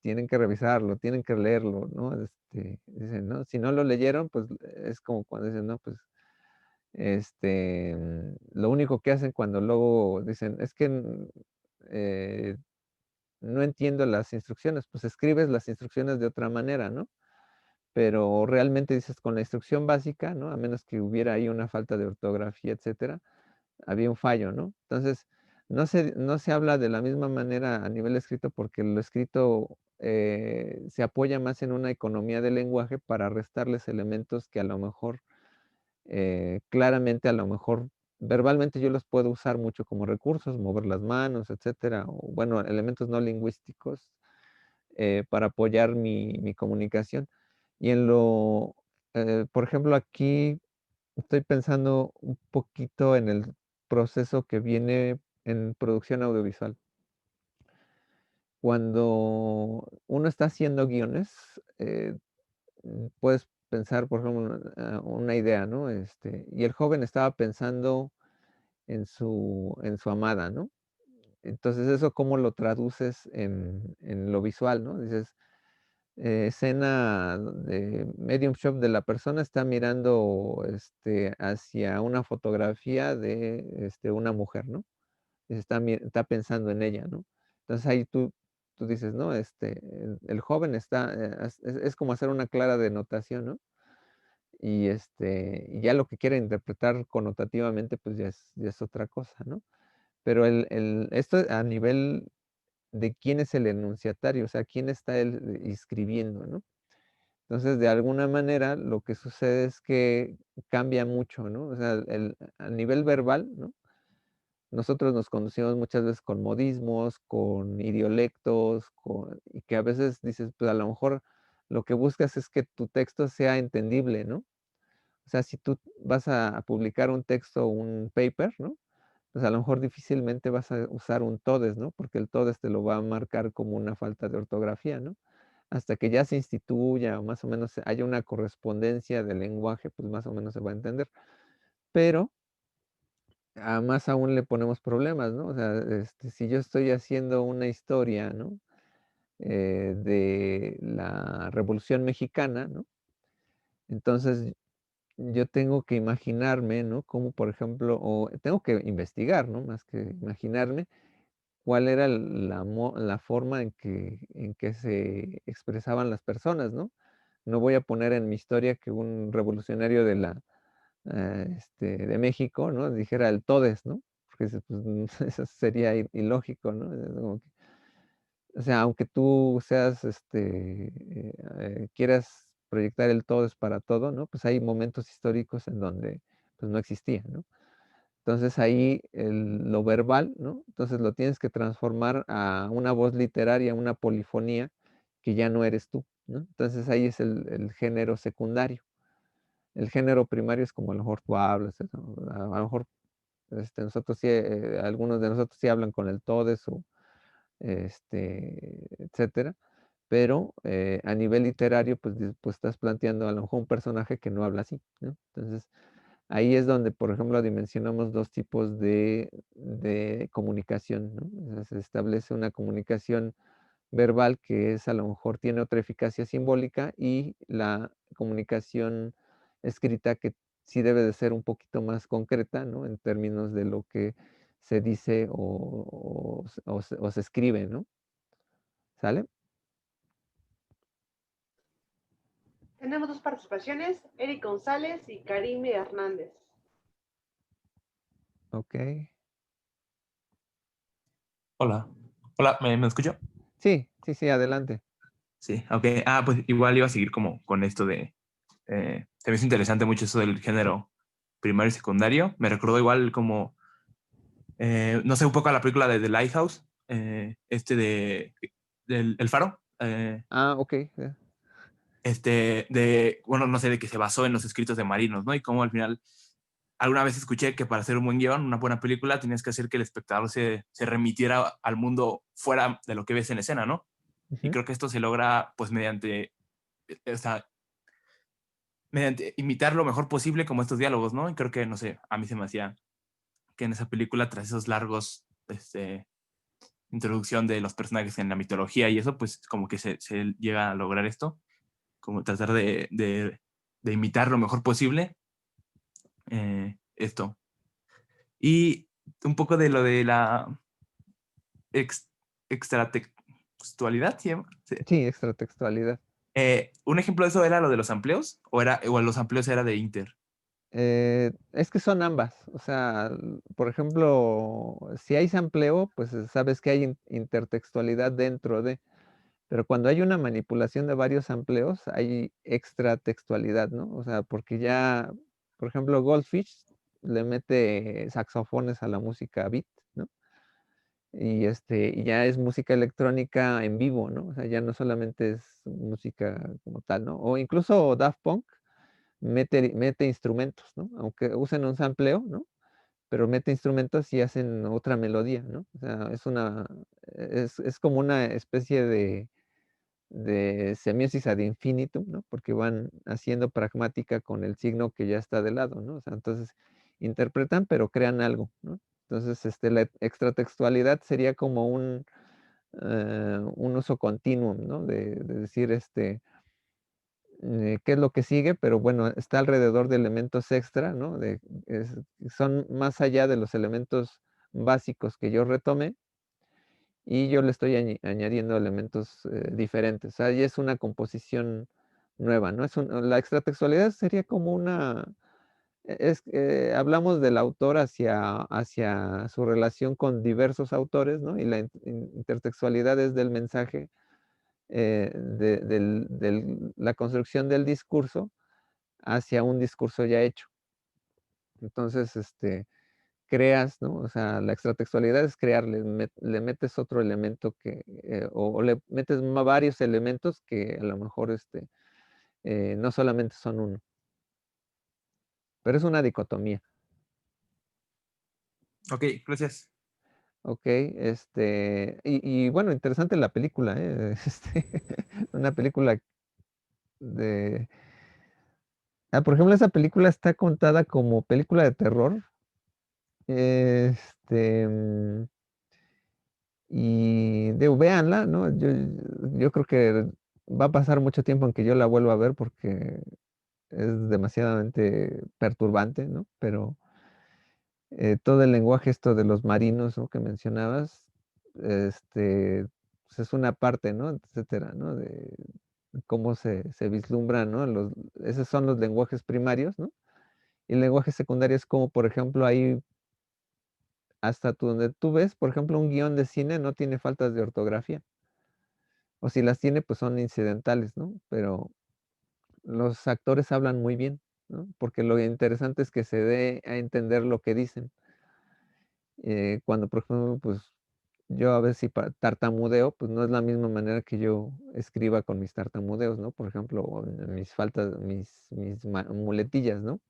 Tienen que revisarlo, tienen que leerlo, ¿no? Dicen, ¿no? Si no lo leyeron, pues es como cuando dicen, no, pues lo único que hacen cuando luego dicen, es que eh, no entiendo las instrucciones, pues escribes las instrucciones de otra manera, ¿no? Pero realmente dices con la instrucción básica, ¿no? A menos que hubiera ahí una falta de ortografía, etcétera, había un fallo, ¿no? Entonces, no se habla de la misma manera a nivel escrito porque lo escrito se apoya más en una economía del lenguaje para restarles elementos que a lo mejor claramente, a lo mejor verbalmente yo los puedo usar mucho como recursos, mover las manos, etcétera, o bueno, elementos no lingüísticos para apoyar mi comunicación. Y por ejemplo, aquí estoy pensando un poquito en el proceso que viene en producción audiovisual. Cuando uno está haciendo guiones, puedes pensar, por ejemplo, una idea, ¿no? Y el joven estaba pensando en su amada, ¿no? Entonces, ¿eso cómo lo traduces en lo visual, no? Dices, escena de medium shot de la persona está mirando, hacia una fotografía de, una mujer, ¿no? Está pensando en ella, ¿no? Entonces, ahí tú dices, ¿no? El joven está, es como hacer una clara denotación, ¿no? Y ya lo que quiere interpretar connotativamente, pues ya es otra cosa, ¿no? Pero esto a nivel de quién es el enunciatario, o sea, quién está él escribiendo, ¿no? Entonces, de alguna manera, lo que sucede es que cambia mucho, ¿no? O sea, a nivel verbal, ¿no? Nosotros nos conducimos muchas veces con modismos, con idiolectos, y que a veces dices, pues a lo mejor lo que buscas es que tu texto sea entendible, ¿no? O sea, si tú vas a publicar un texto o un paper, ¿no? Pues a lo mejor difícilmente vas a usar un todes, ¿no? Porque el todes te lo va a marcar como una falta de ortografía, ¿no? Hasta que ya se instituya o más o menos haya una correspondencia del lenguaje, pues más o menos se va a entender. Pero a más aún le ponemos problemas, ¿no? O sea, si yo estoy haciendo una historia, ¿no? De la Revolución Mexicana, ¿no? Entonces yo tengo que imaginarme, ¿no? Como por ejemplo, o tengo que investigar, ¿no? Más que imaginarme cuál era la forma en que se expresaban las personas, ¿no? No voy a poner en mi historia que un revolucionario de México, ¿no? Dijera el todes, ¿no? Porque pues, eso sería ilógico, ¿no? Es como o sea, aunque tú seas, quieras proyectar el todo es para todo, ¿no? Pues hay momentos históricos en donde pues no existía, ¿no? Entonces ahí lo verbal, ¿no? Entonces lo tienes que transformar a una voz literaria, una polifonía, que ya no eres tú, ¿no? Entonces ahí es el género secundario. El género primario es como a lo mejor tú hablas, ¿no? A lo mejor nosotros sí, algunos de nosotros sí hablan con el todes o etcétera. Pero a nivel literario, pues estás planteando a lo mejor un personaje que no habla así, ¿no? Entonces, ahí es donde, por ejemplo, dimensionamos dos tipos de comunicación, ¿no? O sea, se establece una comunicación verbal que es a lo mejor tiene otra eficacia simbólica y la comunicación escrita que sí debe de ser un poquito más concreta, ¿no? En términos de lo que se dice o se escribe, ¿no? ¿Sale? Tenemos dos participaciones, Eric González y Karime Hernández. Ok. Hola. Hola, ¿me escucho? Sí, sí, sí, adelante. Sí, ok. Ah, pues igual iba a seguir como con esto de... se me hizo interesante mucho eso del género primario y secundario. Me recordó igual como, no sé, un poco a la película de The Lighthouse, del El Faro. Ah, ok. Bueno, no sé, de que se basó en los escritos de marinos, ¿no? Y cómo al final, alguna vez escuché que para hacer un buen guión, una buena película, tenías que hacer que el espectador se remitiera al mundo fuera de lo que ves en escena, ¿no? Y Ujú. creo que esto se logra pues o sea, mediante imitar lo mejor posible como estos diálogos, ¿no? Y creo que, no sé, a mí se me hacía que en esa película, tras esos largos, introducción de los personajes en la mitología y eso, pues como que se llega a lograr esto, como tratar de imitar lo mejor posible esto. Y un poco de lo de la ex, extratextualidad, ¿sí? Sí. Sí, extratextualidad. Un ejemplo de eso era lo de los amplios, o los amplios era de Inter. Es que son ambas. O sea, por ejemplo, si hay sampleo, pues sabes que hay intertextualidad dentro de, pero cuando hay una manipulación de varios sampleos, hay extratextualidad, ¿no? O sea, porque ya, por ejemplo, Goldfish le mete saxofones a la música beat, ¿no? Y ya es música electrónica en vivo, ¿no? O sea, ya no solamente es música como tal, ¿no? O incluso Daft Punk mete instrumentos, ¿no? Aunque usen un sampleo, ¿no? Pero mete instrumentos y hacen otra melodía, ¿no? O sea, es como una especie de semiosis ad infinitum, ¿no? Porque van haciendo pragmática con el signo que ya está de lado, ¿no? O sea, entonces interpretan, pero crean algo, ¿no? Entonces, la extratextualidad sería como un uso continuo, ¿no? De decir, qué es lo que sigue, pero bueno, está alrededor de elementos extra, ¿no? Son más allá de los elementos básicos que yo retome y yo le estoy añadiendo elementos diferentes. O sea, ya es una composición nueva, ¿no? La extratextualidad sería como hablamos del autor hacia su relación con diversos autores, ¿no? Y la intertextualidad es del mensaje, la construcción del discurso hacia un discurso ya hecho. Entonces, creas, ¿no? O sea, la extratextualidad es crear, le metes otro elemento o le metes varios elementos que a lo mejor no solamente son uno, pero es una dicotomía. Ok, gracias. Ok, y bueno, interesante la película, ¿eh? Una película de... por ejemplo, esa película está contada como película de terror. Este, mm, y véanla, ¿no? Yo creo que va a pasar mucho tiempo en que yo la vuelva a ver porque es demasiadamente perturbante, ¿no? Pero todo el lenguaje esto de los marinos, ¿no? Que mencionabas, pues es una parte, ¿no? Etcétera, ¿no? De cómo se vislumbran, ¿no? Esos son los lenguajes primarios, ¿no? Y el lenguaje secundario es como, por ejemplo, ahí hasta donde tú ves, por ejemplo, un guión de cine no tiene faltas de ortografía. O si las tiene, pues son incidentales, ¿no? Pero los actores hablan muy bien, ¿no? Porque lo interesante es que se dé a entender lo que dicen. Cuando, por ejemplo, pues yo a veces si tartamudeo, pues no es la misma manera que yo escriba con mis tartamudeos, ¿no? Por ejemplo, o mis faltas, muletillas, ¿no?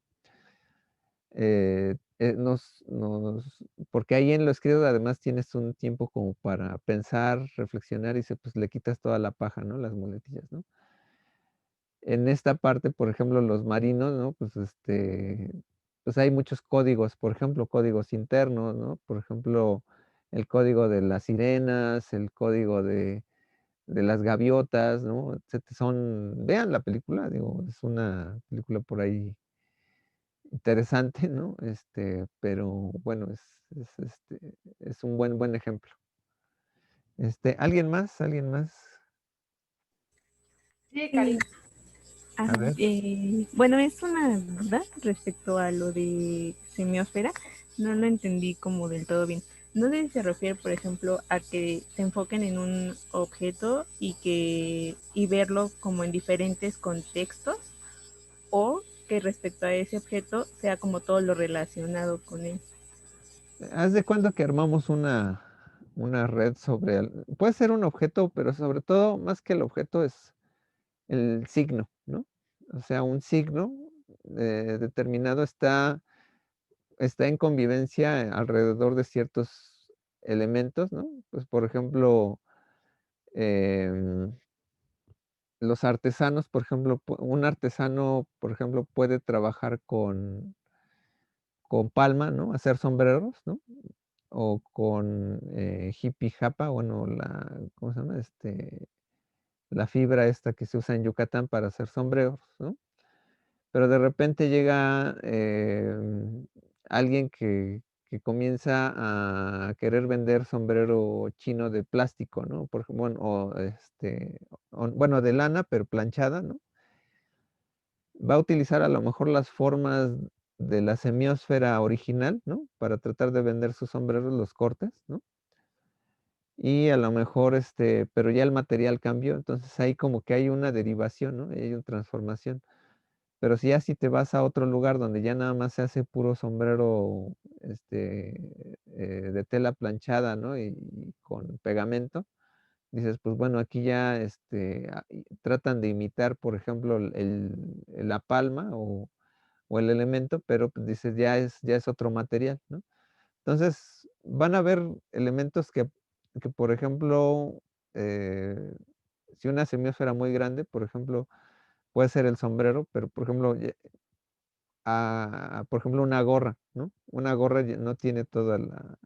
Porque ahí en lo escrito además tienes un tiempo como para pensar, reflexionar y pues le quitas toda la paja, ¿no? Las muletillas, ¿no? En esta parte, por ejemplo, los marinos, ¿no? Pues hay muchos códigos, por ejemplo, códigos internos, ¿no? Por ejemplo, el código de las sirenas, el código de las gaviotas, ¿no? Vean la película, digo, es una película por ahí interesante, ¿no? Pero bueno, es un buen ejemplo. ¿Alguien más? ¿Alguien más? Sí, Eh, Karim. A ver. bueno, es una duda respecto a lo de semiósfera. No lo entendí como del todo bien. No sé si se refiere, por ejemplo, a que se enfoquen en un objeto y verlo como en diferentes contextos, o que respecto a ese objeto sea como todo lo relacionado con él. Haz de cuenta que armamos una red puede ser un objeto, pero sobre todo, más que el objeto, es el signo, ¿no? O sea, un signo determinado está en convivencia alrededor de ciertos elementos, ¿no? Pues, por ejemplo, em, los artesanos, por ejemplo, un artesano, por ejemplo, puede trabajar con palma, ¿no? Hacer sombreros, ¿no? O con hippie japa, bueno, ¿cómo se llama? La fibra esta que se usa en Yucatán para hacer sombreros, ¿no? Pero de repente llega alguien que comienza a querer vender sombrero chino de plástico, ¿no? Bueno, bueno, de lana, pero planchada, ¿no? Va a utilizar a lo mejor las formas de la semiósfera original, ¿no? Para tratar de vender sus sombreros, los cortes, ¿no? Y a lo mejor, pero ya el material cambió, entonces ahí como que hay una derivación, ¿no? Hay una transformación. Pero si te vas a otro lugar donde ya nada más se hace puro sombrero, de tela planchada, ¿no? Y con pegamento, dices, pues bueno, aquí ya, tratan de imitar, por ejemplo, la palma o el elemento, pero pues dices, ya es otro material, ¿no? Entonces, van a haber elementos que, por ejemplo, eh, si una semiósfera muy grande, por ejemplo, puede ser el sombrero, pero por ejemplo, por ejemplo, una gorra, ¿no? Una gorra no tiene toda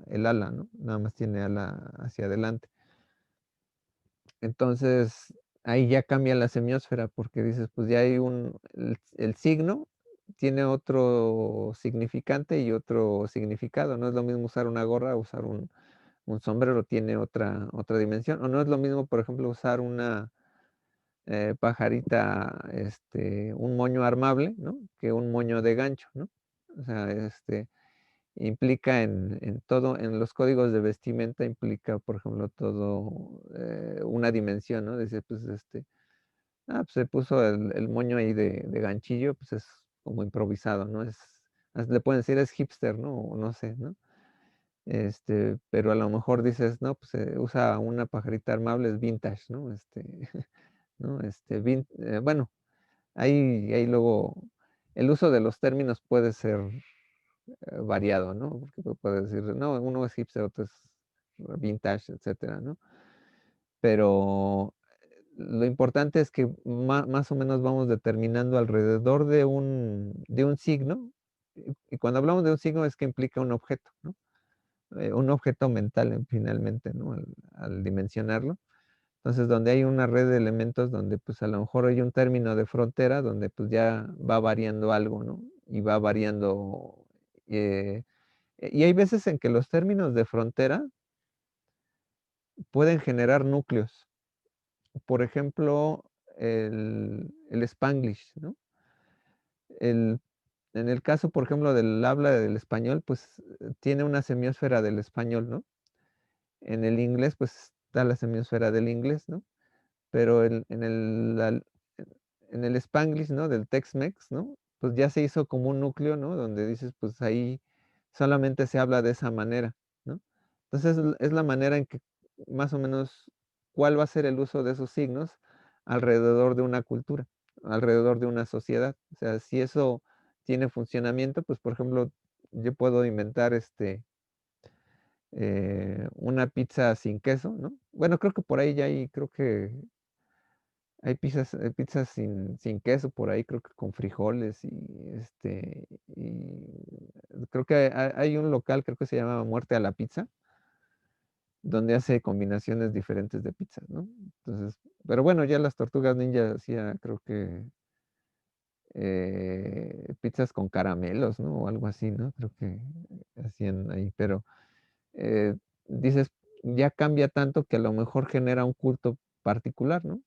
el ala, ¿no? Nada más tiene ala hacia adelante. Entonces, ahí ya cambia la semiósfera porque dices, pues ya hay el signo tiene otro significante y otro significado. No es lo mismo usar una gorra, usar un sombrero tiene otra dimensión. O no es lo mismo, por ejemplo, usar una pajarita, un moño armable, ¿no? Que un moño de gancho, ¿no? O sea, implica en todo, en los códigos de vestimenta implica, por ejemplo, todo una dimensión, ¿no? Dice, pues, pues se puso el moño ahí de ganchillo, pues es como improvisado, ¿no? Le pueden decir es hipster, ¿no? O no sé, ¿no? Pero a lo mejor dices, no, pues usa una pajarita armable, es vintage, ¿no? ¿No? Bueno, ahí luego el uso de los términos puede ser variado, ¿no? Porque puede decir, no, uno es hipster, otro es vintage, etcétera, ¿no? Pero lo importante es que más o menos vamos determinando alrededor de un signo, y cuando hablamos de un signo es que implica un objeto, ¿no? Un objeto mental finalmente, ¿no? Al dimensionarlo. Entonces, donde hay una red de elementos donde pues a lo mejor hay un término de frontera donde pues ya va variando algo, ¿no? Y va variando. Y hay veces en que los términos de frontera pueden generar núcleos. Por ejemplo, el Spanglish, ¿no? El, en el caso, por ejemplo, del habla del español, pues tiene una semiósfera del español, ¿no? En el inglés, pues está la semiósfera del inglés, ¿no? Pero en el Spanglish, ¿no? Del Tex-Mex, ¿no? Pues ya se hizo como un núcleo, ¿no? Donde dices, pues ahí solamente se habla de esa manera, ¿no? Entonces es la manera en que más o menos cuál va a ser el uso de esos signos alrededor de una cultura, alrededor de una sociedad. O sea, si eso tiene funcionamiento, pues por ejemplo, yo puedo inventar una pizza sin queso, ¿no? Bueno, creo que por ahí ya creo que hay pizzas sin queso por ahí, creo que con frijoles y creo que hay un local, creo que se llama Muerte a la Pizza, donde hace combinaciones diferentes de pizzas, ¿no? Entonces, pero bueno, ya las tortugas ninja hacía, creo que pizzas con caramelos, ¿no? O algo así, ¿no? Creo que hacían ahí, pero eh, dices, ya cambia tanto que a lo mejor genera un culto particular, ¿no?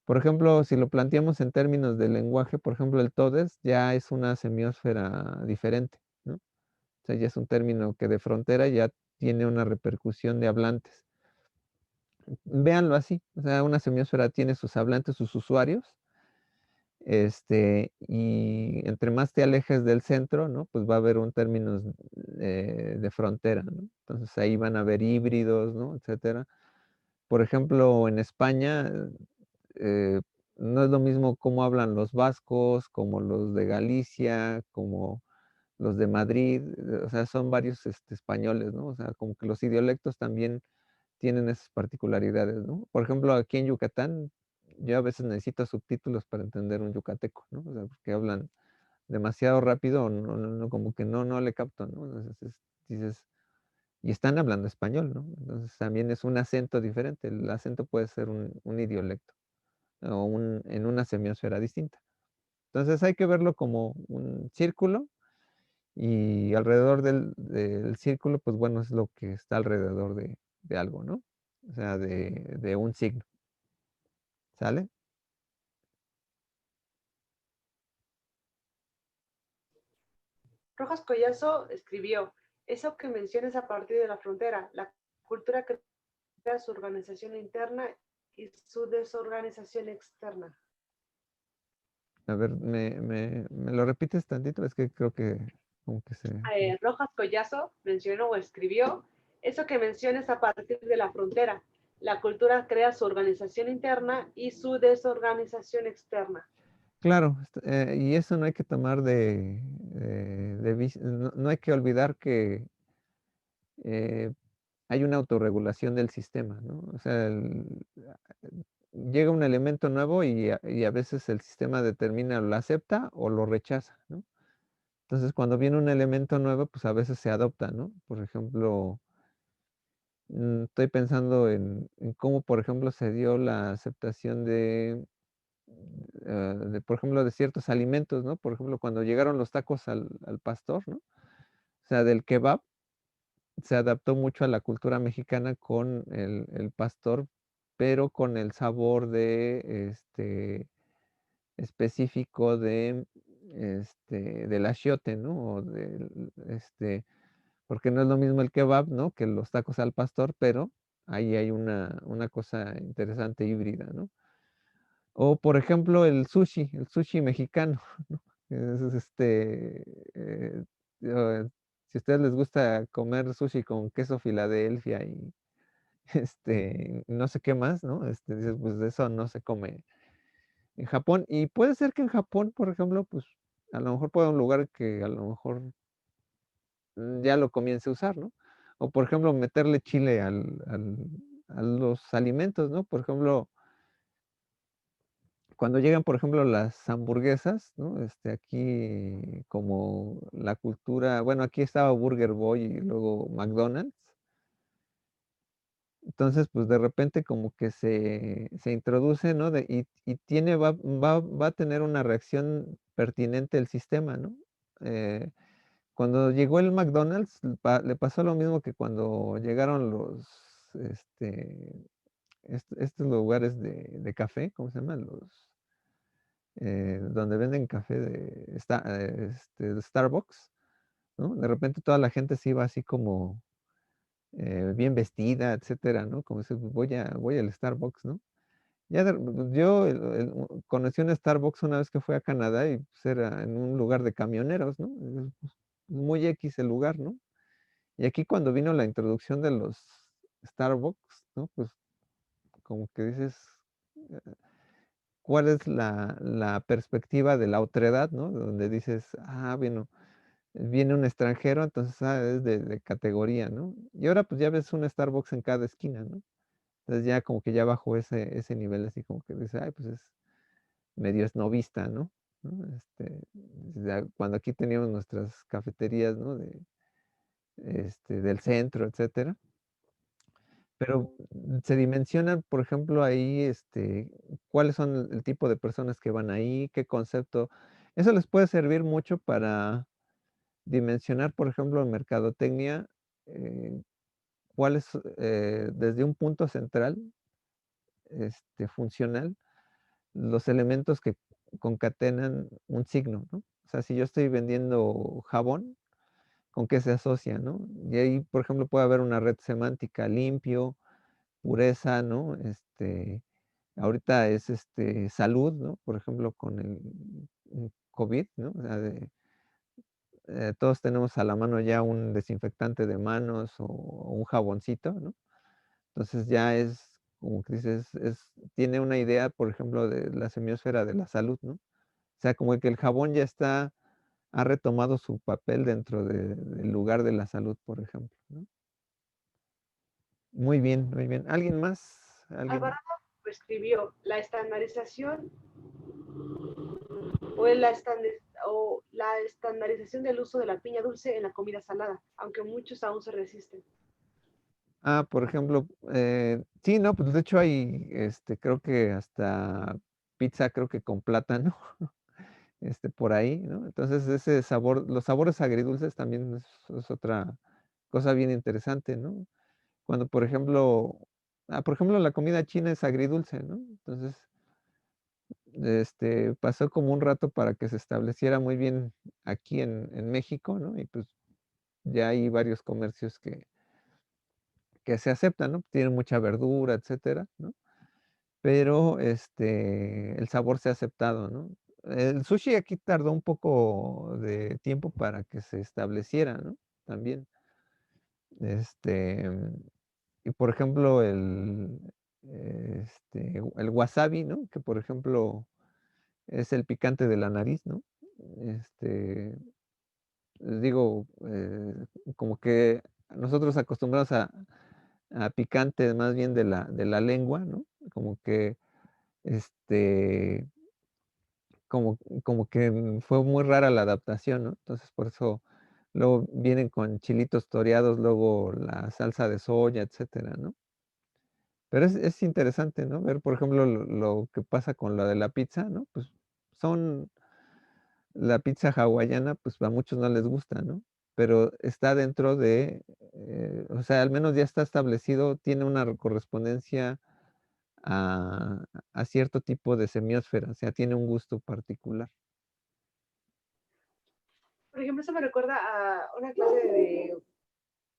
Por ejemplo, si lo planteamos en términos de lenguaje, por ejemplo, el todes ya es una semiósfera diferente, ¿no? O sea, ya es un término que de frontera ya tiene una repercusión de hablantes. Véanlo así, o sea, una semiósfera tiene sus hablantes, sus usuarios, y entre más te alejes del centro, ¿no? Pues va a haber un término de frontera, ¿no? Entonces ahí van a haber híbridos, ¿no? Etcétera. Por ejemplo, en España, eh, no es lo mismo cómo hablan los vascos, como los de Galicia, como los de Madrid, o sea, son varios españoles, ¿no? O sea, como que los idiolectos también tienen esas particularidades, ¿no? Por ejemplo, aquí en Yucatán, yo a veces necesito subtítulos para entender un yucateco, ¿no? O sea, porque hablan demasiado rápido, como que no le capto, ¿no? Entonces dices, y están hablando español, ¿no? Entonces también es un acento diferente, el acento puede ser un idiolecto o en una semiosfera distinta. Entonces hay que verlo como un círculo y alrededor del círculo, pues bueno, es lo que está alrededor de algo, ¿no? O sea, de un signo. ¿Sale? Rojas Collazo escribió, eso que mencionas a partir de la frontera, la cultura crea su organización interna y su desorganización externa. A ver, ¿me lo repites tantito? Es que creo que como que se... Rojas Collazo mencionó o escribió, eso que mencionas a partir de la frontera, la cultura crea su organización interna y su desorganización externa. Claro, y eso no hay que tomar no hay que olvidar que eh, hay una autorregulación del sistema, ¿no? O sea, llega un elemento nuevo y a veces el sistema determina, lo acepta o lo rechaza, ¿no? Entonces, cuando viene un elemento nuevo, pues a veces se adopta, ¿no? Por ejemplo, estoy pensando en cómo, por ejemplo, se dio la aceptación por ejemplo, de ciertos alimentos, ¿no? Por ejemplo, cuando llegaron los tacos al pastor, ¿no? O sea, del kebab se adaptó mucho a la cultura mexicana con el pastor, pero con el sabor específico del achiote, ¿no? Porque no es lo mismo el kebab, ¿no? Que los tacos al pastor, pero ahí hay una cosa interesante híbrida, ¿no? O por ejemplo el sushi mexicano, ¿no? Es, si a ustedes les gusta comer sushi con queso Filadelfia y no sé qué más, ¿no? Dices, pues de eso no se come en Japón. Y puede ser que en Japón, por ejemplo, pues a lo mejor pueda un lugar que a lo mejor ya lo comience a usar, ¿no? O por ejemplo, meterle chile a los alimentos, ¿no? Por ejemplo, cuando llegan, por ejemplo, las hamburguesas, ¿no? Aquí como la cultura, bueno, aquí estaba Burger Boy y luego McDonald's. Entonces, pues de repente como que se introduce, ¿no? Va a tener una reacción pertinente el sistema, ¿no? Cuando llegó el McDonald's, le pasó lo mismo que cuando llegaron estos lugares de café, ¿cómo se llaman? Donde venden café de Starbucks, ¿no? De repente toda la gente se iba así como bien vestida, etcétera, ¿no? Como si voy al Starbucks, ¿no? Yo conocí un Starbucks una vez que fui a Canadá y pues, era en un lugar de camioneros, ¿no? Pues, muy X el lugar, ¿no? Y aquí cuando vino la introducción de los Starbucks, ¿no? Pues como que dices, eh, ¿cuál es la perspectiva de la otredad, ¿no? Donde dices, bueno, viene un extranjero, entonces es de categoría, ¿no? Y ahora pues ya ves un Starbucks en cada esquina, ¿no? Entonces ya como que ya bajó ese nivel, así como que dice, ay, pues es medio esnovista, ¿no? ¿No? Cuando aquí teníamos nuestras cafeterías, ¿no? Del centro, etcétera. pero se dimensionan, por ejemplo, ahí, cuáles son el tipo de personas que van ahí, qué concepto. Eso les puede servir mucho para dimensionar, por ejemplo, en mercadotecnia, eh, cuáles, desde un punto central, funcional, los elementos que concatenan un signo, ¿no? O sea, si yo estoy vendiendo jabón, ¿con qué se asocia, no? Y ahí, por ejemplo, puede haber una red semántica, limpio, pureza, ¿no? Ahorita es salud, ¿no? Por ejemplo, con el COVID, ¿no? O sea, todos tenemos a la mano ya un desinfectante de manos o un jaboncito, ¿no? Entonces ya es, como que dices, tiene una idea, por ejemplo, de la semiosfera de la salud, ¿no? O sea, como que el jabón ya ha retomado su papel dentro del lugar de la salud, por ejemplo, ¿no? Muy bien, muy bien. ¿Alguien más? ¿Alguien? Alvarado escribió la estandarización o la estandarización del uso de la piña dulce en la comida salada, aunque muchos aún se resisten. Ah, por ejemplo, sí, no, pues de hecho hay, creo que hasta pizza, creo que con plátano, por ahí, ¿no? Entonces ese sabor, los sabores agridulces también es otra cosa bien interesante, ¿no? Cuando, por ejemplo, la comida china es agridulce, ¿no? Entonces, pasó como un rato para que se estableciera muy bien aquí en México, ¿no? Y pues ya hay varios comercios que se aceptan, ¿no? Tienen mucha verdura, etcétera, ¿no? Pero el sabor se ha aceptado, ¿no? El sushi aquí tardó un poco de tiempo para que se estableciera, ¿no? También. Este, y por ejemplo, el wasabi, ¿no? Que por ejemplo es el picante de la nariz, ¿no? Este, les digo, como que nosotros acostumbrados a picante más bien de la lengua, ¿no? Como que, este, como que fue muy rara la adaptación, ¿no? Entonces por eso luego vienen con chilitos toreados, luego la salsa de soya, etcétera, ¿no? Pero es interesante, ¿no? Ver, por ejemplo, lo que pasa con lo de la pizza, ¿no? Pues son la pizza hawaiana, pues a muchos no les gusta, ¿no? Pero está dentro o sea, al menos ya está establecido, tiene una correspondencia a cierto tipo de semiósfera, o sea, tiene un gusto particular. Por ejemplo, eso me recuerda a una clase de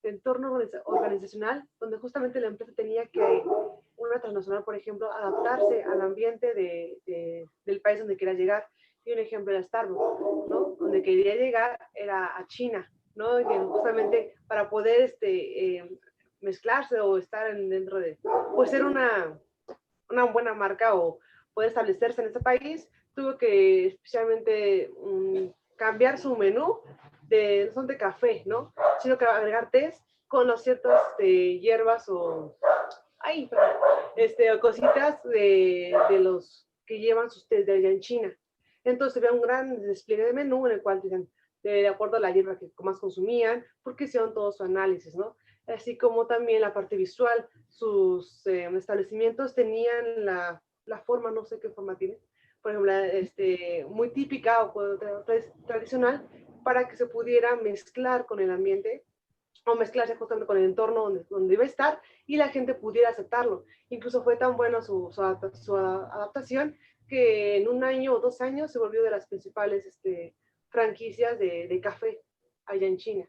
entorno organizacional, donde justamente la empresa tenía que, una transnacional, por ejemplo, adaptarse al ambiente del país donde quería llegar. Y un ejemplo era Starbucks, ¿no? Donde quería llegar era a China, ¿no? Y justamente para poder mezclarse o estar dentro de, pues ser una buena marca o poder establecerse en ese país, tuvo que especialmente cambiar su menú no son de café, ¿no? Sino que agregar tés con los ciertas hierbas o, ay, perdón, o cositas de los que llevan sus tés de allá en China. Entonces había un gran despliegue de menú en el cual dicen, de acuerdo a la hierba que más consumían, porque hicieron todo su análisis, ¿no? Así como también la parte visual, sus establecimientos tenían la forma, no sé qué forma tiene, por ejemplo, muy típica o tradicional, para que se pudiera mezclar con el ambiente o mezclarse justamente con el entorno donde iba a estar y la gente pudiera aceptarlo. Incluso fue tan buena su adaptación que en un año o 2 años se volvió de las principales franquicias de café allá en China.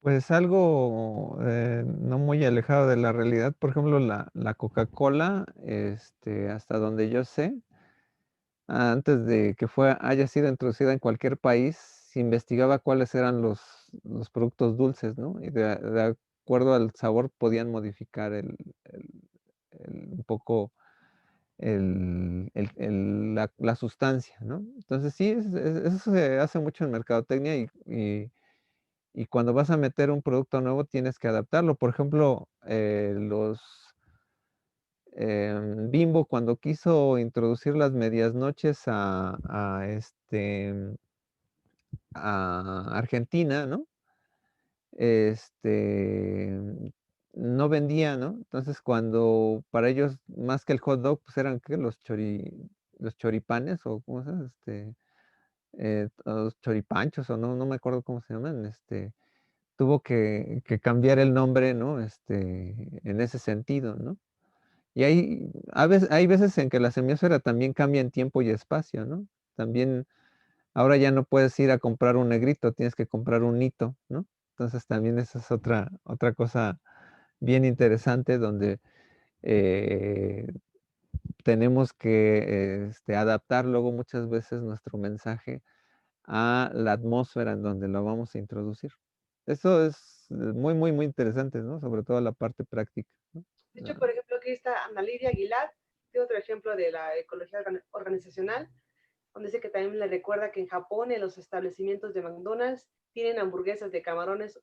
Pues algo no muy alejado de la realidad, por ejemplo, la Coca-Cola, hasta donde yo sé, antes de que haya sido introducida en cualquier país, se investigaba cuáles eran los productos dulces, ¿no? Y de acuerdo al sabor podían modificar un poco la sustancia, ¿no? Entonces sí, eso se hace mucho en mercadotecnia y cuando vas a meter un producto nuevo tienes que adaptarlo. Por ejemplo, Bimbo cuando quiso introducir las medias noches a Argentina, ¿no? Este, no vendía, ¿no? Entonces, cuando para ellos, más que el hot dog, pues eran ¿qué? Los choripanes, o ¿cómo se llama? Los choripanchos, o no me acuerdo cómo se llaman, tuvo que cambiar el nombre, ¿no? En ese sentido, ¿no? Y hay veces en que la semiósfera también cambia en tiempo y espacio, ¿no? También ahora ya no puedes ir a comprar un negrito, tienes que comprar un hito, ¿no? Entonces también esa es otra cosa bien interesante donde eh, tenemos que adaptar luego muchas veces nuestro mensaje a la atmósfera en donde lo vamos a introducir. Eso es muy, muy, muy interesante, ¿no? Sobre todo la parte práctica, ¿no? De hecho, por ejemplo, aquí está Ana Lidia Aguilar, tiene otro ejemplo de la ecología organizacional, donde dice que también le recuerda que en Japón en los establecimientos de McDonald's tienen hamburguesas de camarones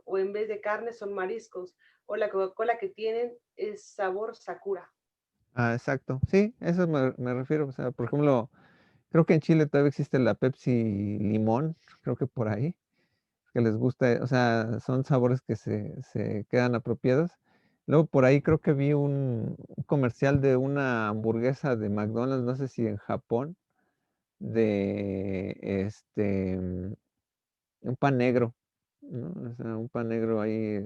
o en vez de carne son mariscos, o la Coca-Cola que tienen es sabor Sakura. Ah, exacto. Sí, eso me refiero. O sea, por ejemplo, creo que en Chile todavía existe la Pepsi Limón, creo que por ahí, que les gusta, o sea, son sabores que se quedan apropiados. Luego por ahí creo que vi un comercial de una hamburguesa de McDonald's, no sé si en Japón, de un pan negro, ¿no? O sea, un pan negro ahí,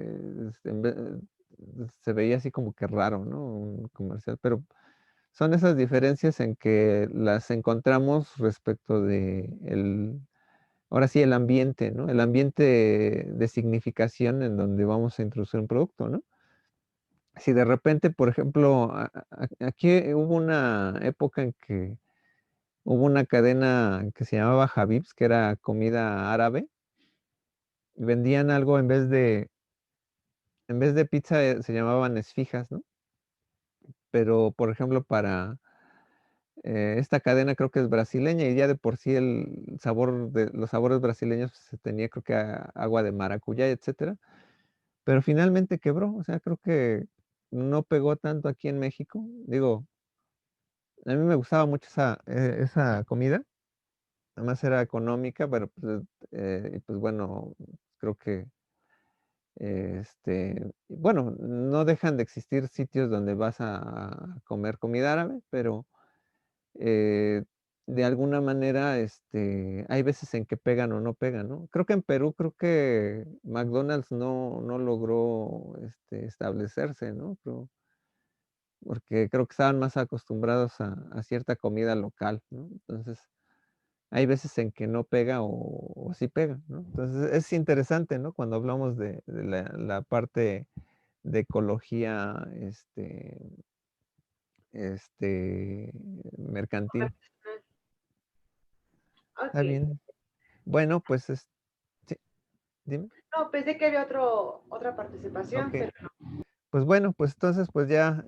se veía así como que raro, ¿no? Un comercial, pero son esas diferencias en que las encontramos respecto de ahora sí, el ambiente, ¿no? El ambiente de significación en donde vamos a introducir un producto, ¿no? Si de repente, por ejemplo, aquí hubo una época en que hubo una cadena que se llamaba Habib's, que era comida árabe, y vendían algo en vez de pizza, se llamaban esfijas, ¿no? Pero, por ejemplo, para esta cadena creo que es brasileña y ya de por sí los sabores brasileños pues, se tenía creo que agua de maracuyá, etcétera. Pero finalmente quebró, o sea, creo que no pegó tanto aquí en México. Digo, a mí me gustaba mucho esa comida, además era económica, pero pues bueno, creo que bueno, no dejan de existir sitios donde vas a comer comida árabe, pero eh, de alguna manera, hay veces en que pegan o no pegan, ¿no? Creo que en Perú, creo que McDonald's no logró establecerse, ¿no? Porque creo que estaban más acostumbrados a cierta comida local, ¿no? Entonces, hay veces en que no pega o sí pega, ¿no? Entonces, es interesante, ¿no? Cuando hablamos de la parte de ecología, mercantil. Ok. Está bien. Bueno, pues, sí, dime. No, pensé que había otra participación, Ok. pero Pues bueno, pues entonces pues ya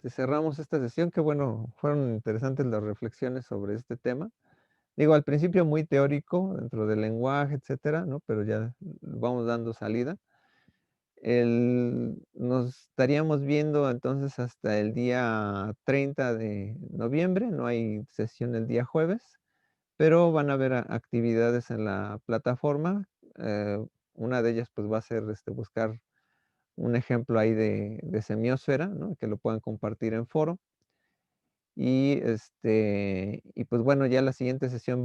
cerramos esta sesión. Qué bueno, fueron interesantes las reflexiones sobre este tema. Digo, al principio muy teórico dentro del lenguaje, etcétera, ¿no? Pero ya vamos dando salida. Nos estaríamos viendo entonces hasta el día 30 de noviembre. No hay sesión el día jueves, pero van a haber actividades en la plataforma. Una de ellas pues va a ser buscar un ejemplo ahí de semiósfera, ¿no? Que lo puedan compartir en foro. Y pues bueno, ya la siguiente sesión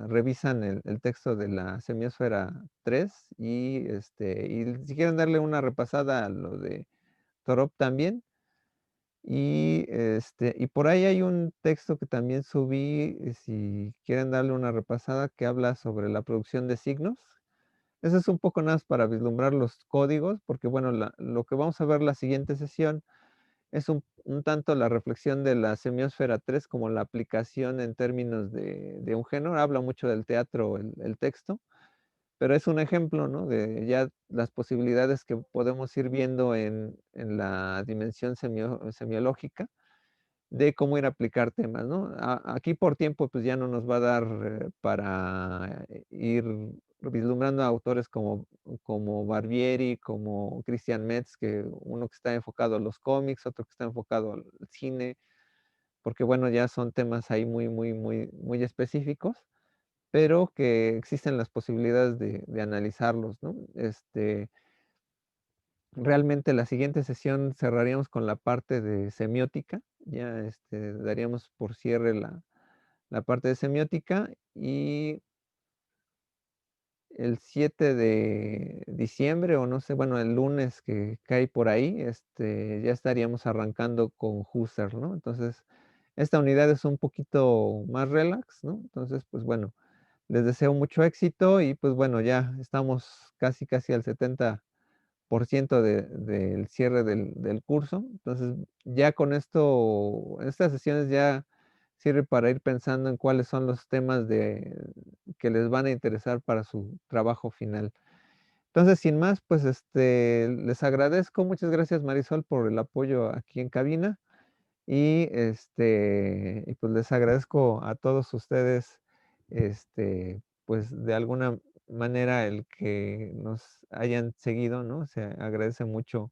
revisan el texto de la semiósfera 3 y si quieren darle una repasada a lo de Torop también. Y por ahí hay un texto que también subí, si quieren darle una repasada, que habla sobre la producción de signos. Eso es un poco nada más para vislumbrar los códigos, porque bueno, lo que vamos a ver la siguiente sesión es un tanto la reflexión de la semiósfera 3 como la aplicación en términos de un género. Habla mucho del teatro el texto, pero es un ejemplo, ¿no? De ya las posibilidades que podemos ir viendo en la dimensión semiológica de cómo ir a aplicar temas, ¿no? Aquí por tiempo pues ya no nos va a dar para ir vislumbrando a autores como Barbieri, como Christian Metz, que uno que está enfocado a los cómics, otro que está enfocado al cine, porque bueno, ya son temas ahí muy, muy, muy, muy específicos, pero que existen las posibilidades de analizarlos, ¿no? realmente la siguiente sesión cerraríamos con la parte de semiótica. Ya daríamos por cierre la parte de semiótica y el 7 de diciembre o no sé, bueno, el lunes que cae por ahí, ya estaríamos arrancando con Husserl, ¿no? Entonces, esta unidad es un poquito más relax, ¿no? Entonces, pues bueno, les deseo mucho éxito y pues bueno, ya estamos casi al 70% del cierre del curso. Entonces, ya con esto, estas sesiones ya sirve para ir pensando en cuáles son los temas que les van a interesar para su trabajo final. Entonces, sin más, pues les agradezco. Muchas gracias, Marisol, por el apoyo aquí en cabina. Y pues les agradezco a todos ustedes, pues de alguna manera el que nos hayan seguido, ¿no? Se agradece mucho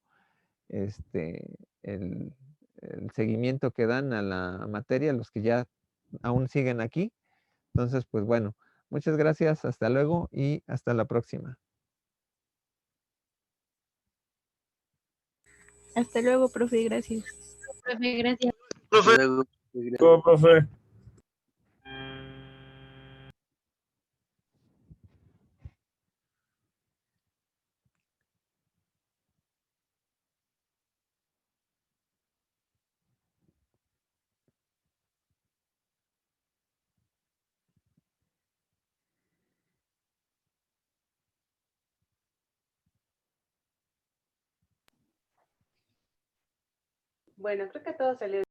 este, el, el seguimiento que dan a la materia, los que ya aún siguen aquí. Entonces, pues bueno, muchas gracias, hasta luego y hasta la próxima. Hasta luego, profe, gracias. Profe, gracias. Luego, Todo, profe. Bueno, creo que todo salió